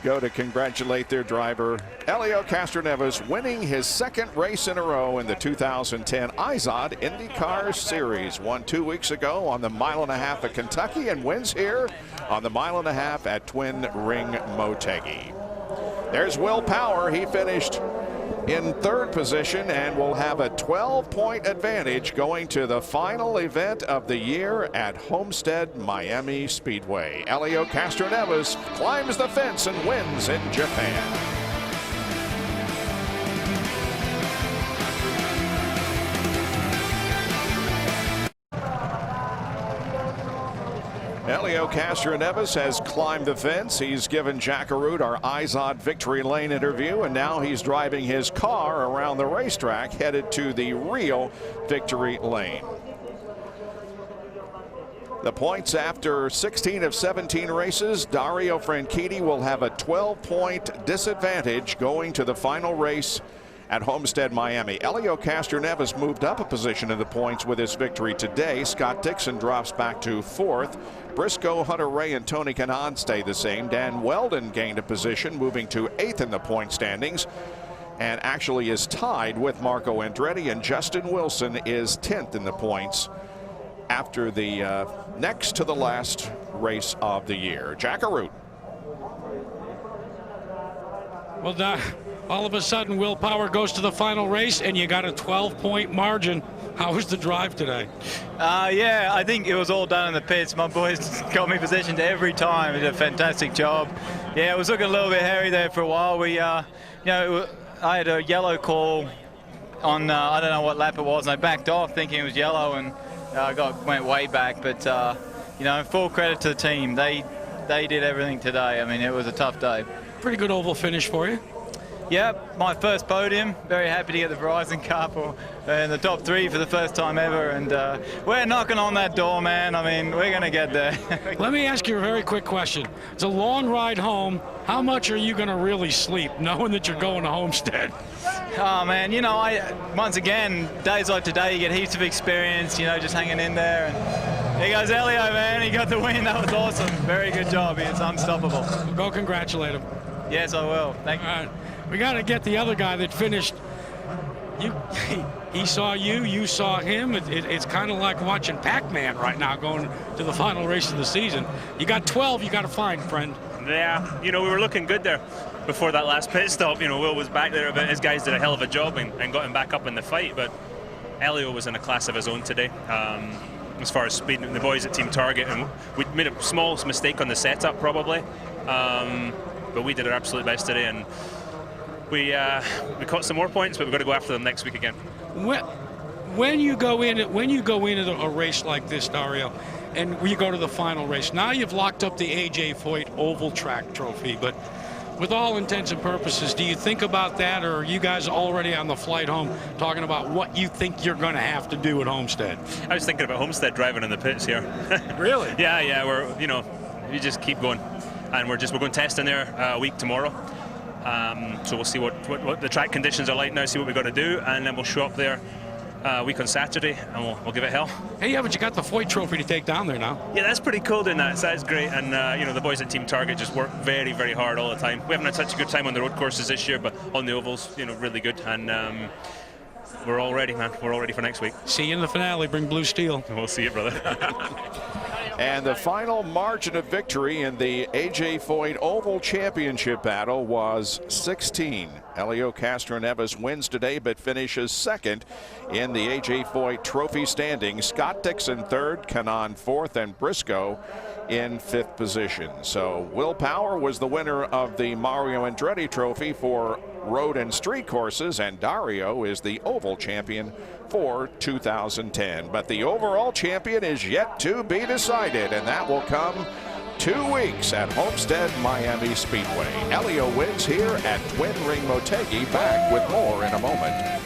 go to congratulate their driver, Elio Castroneves, winning his second race in a row in the 2010 IZOD IndyCar Series. Won 2 weeks ago on the mile-and-a-half at Kentucky and wins here on the mile-and-a-half at Twin Ring Motegi. There's Will Power. He finished in third position and will have a 12-point advantage going to the final event of the year at Homestead Miami Speedway. Elio Castroneves climbs the fence and wins in Japan. Elio Castroneves has climbed the fence. He's given Jack Arute our IZOD victory lane interview, and now he's driving his car around the racetrack headed to the real victory lane. The points after 16 of 17 races, Dario Franchitti will have a 12-point disadvantage going to the final race at Homestead Miami. Elio Castroneves moved up a position in the points with his victory today. Scott Dixon drops back to fourth. Briscoe, Hunter Ray, and Tony Kanaan stay the same. Dan Weldon gained a position, moving to 8th in the point standings, and actually is tied with Marco Andretti, and Justin Wilson is 10th in the points after the next to the last race of the year. Jack Arute. Well, all of a sudden, Will Power goes to the final race, and you got a 12-point margin. How was the drive today? Yeah, I think it was all done in the pits. My boys got me positioned every time. They did a fantastic job. Yeah, it was looking a little bit hairy there for a while. We, I had a yellow call on, I don't know what lap it was, and I backed off thinking it was yellow, and went way back. But, full credit to the team. They did everything today. I mean, it was a tough day. Pretty good oval finish for you. Yep, my first podium. Very happy to get the Verizon Cup in the top 3 for the first time ever, and we're knocking on that door, man. I mean, we're going to get there. Let me ask you a very quick question. It's a long ride home. How much are you going to really sleep knowing that you're going to Homestead? Oh man, you know, once again, days like today, you get heaps of experience, you know, just hanging in there. And there goes Elio, man. He got the win. That was awesome. Very good job. He's unstoppable. Go congratulate him. Yes, I will. Thank you. All right. We got to get the other guy that finished. He saw you, you saw him. It's kind of like watching Pac-Man right now going to the final race of the season. You got 12 you got to find, friend. Yeah, you know, we were looking good there before that last pit stop. You know, Will was back there, but his guys did a hell of a job and got him back up in the fight. But Elio was in a class of his own today. As far as speed, the boys at Team Target, and we made a small mistake on the setup probably, but we did our absolute best today, and we caught some more points, but we've got to go after them next week again. When you go into a race like this, Dario, and you go to the final race, now you've locked up the A.J. Foyt Oval Track Trophy, but with all intents and purposes, do you think about that, or are you guys already on the flight home talking about what you think you're going to have to do at Homestead? I was thinking about Homestead driving in the pits here. Really? Yeah, we just keep going, and we're going testing there a week tomorrow. So we'll see what the track conditions are like now, see what we've got to do, and then we'll show up there a week on Saturday, and we'll give it hell. Hey, yeah, but you got the Foyt Trophy to take down there now. Yeah, that's pretty cool doing that. So that's great, and you know, the boys at Team Target just work very, very hard all the time. We haven't had such a good time on the road courses this year, but on the ovals, you know, really good, and we're all ready, man. We're all ready for next week. See you in the finale. Bring blue steel. We'll see you, brother. And the final margin of victory in the A.J. Foyt Oval Championship battle was 16. Elio Castroneves wins today, but finishes second in the A.J. Foyt Trophy standings. Scott Dixon third, Kanaan fourth, and Briscoe in fifth position. So Will Power was the winner of the Mario Andretti Trophy for road and street courses, and Dario is the oval champion for 2010. But the overall champion is yet to be decided, and that will come 2 weeks at Homestead Miami Speedway. Elio wins here at Twin Ring Motegi. Back with more in a moment.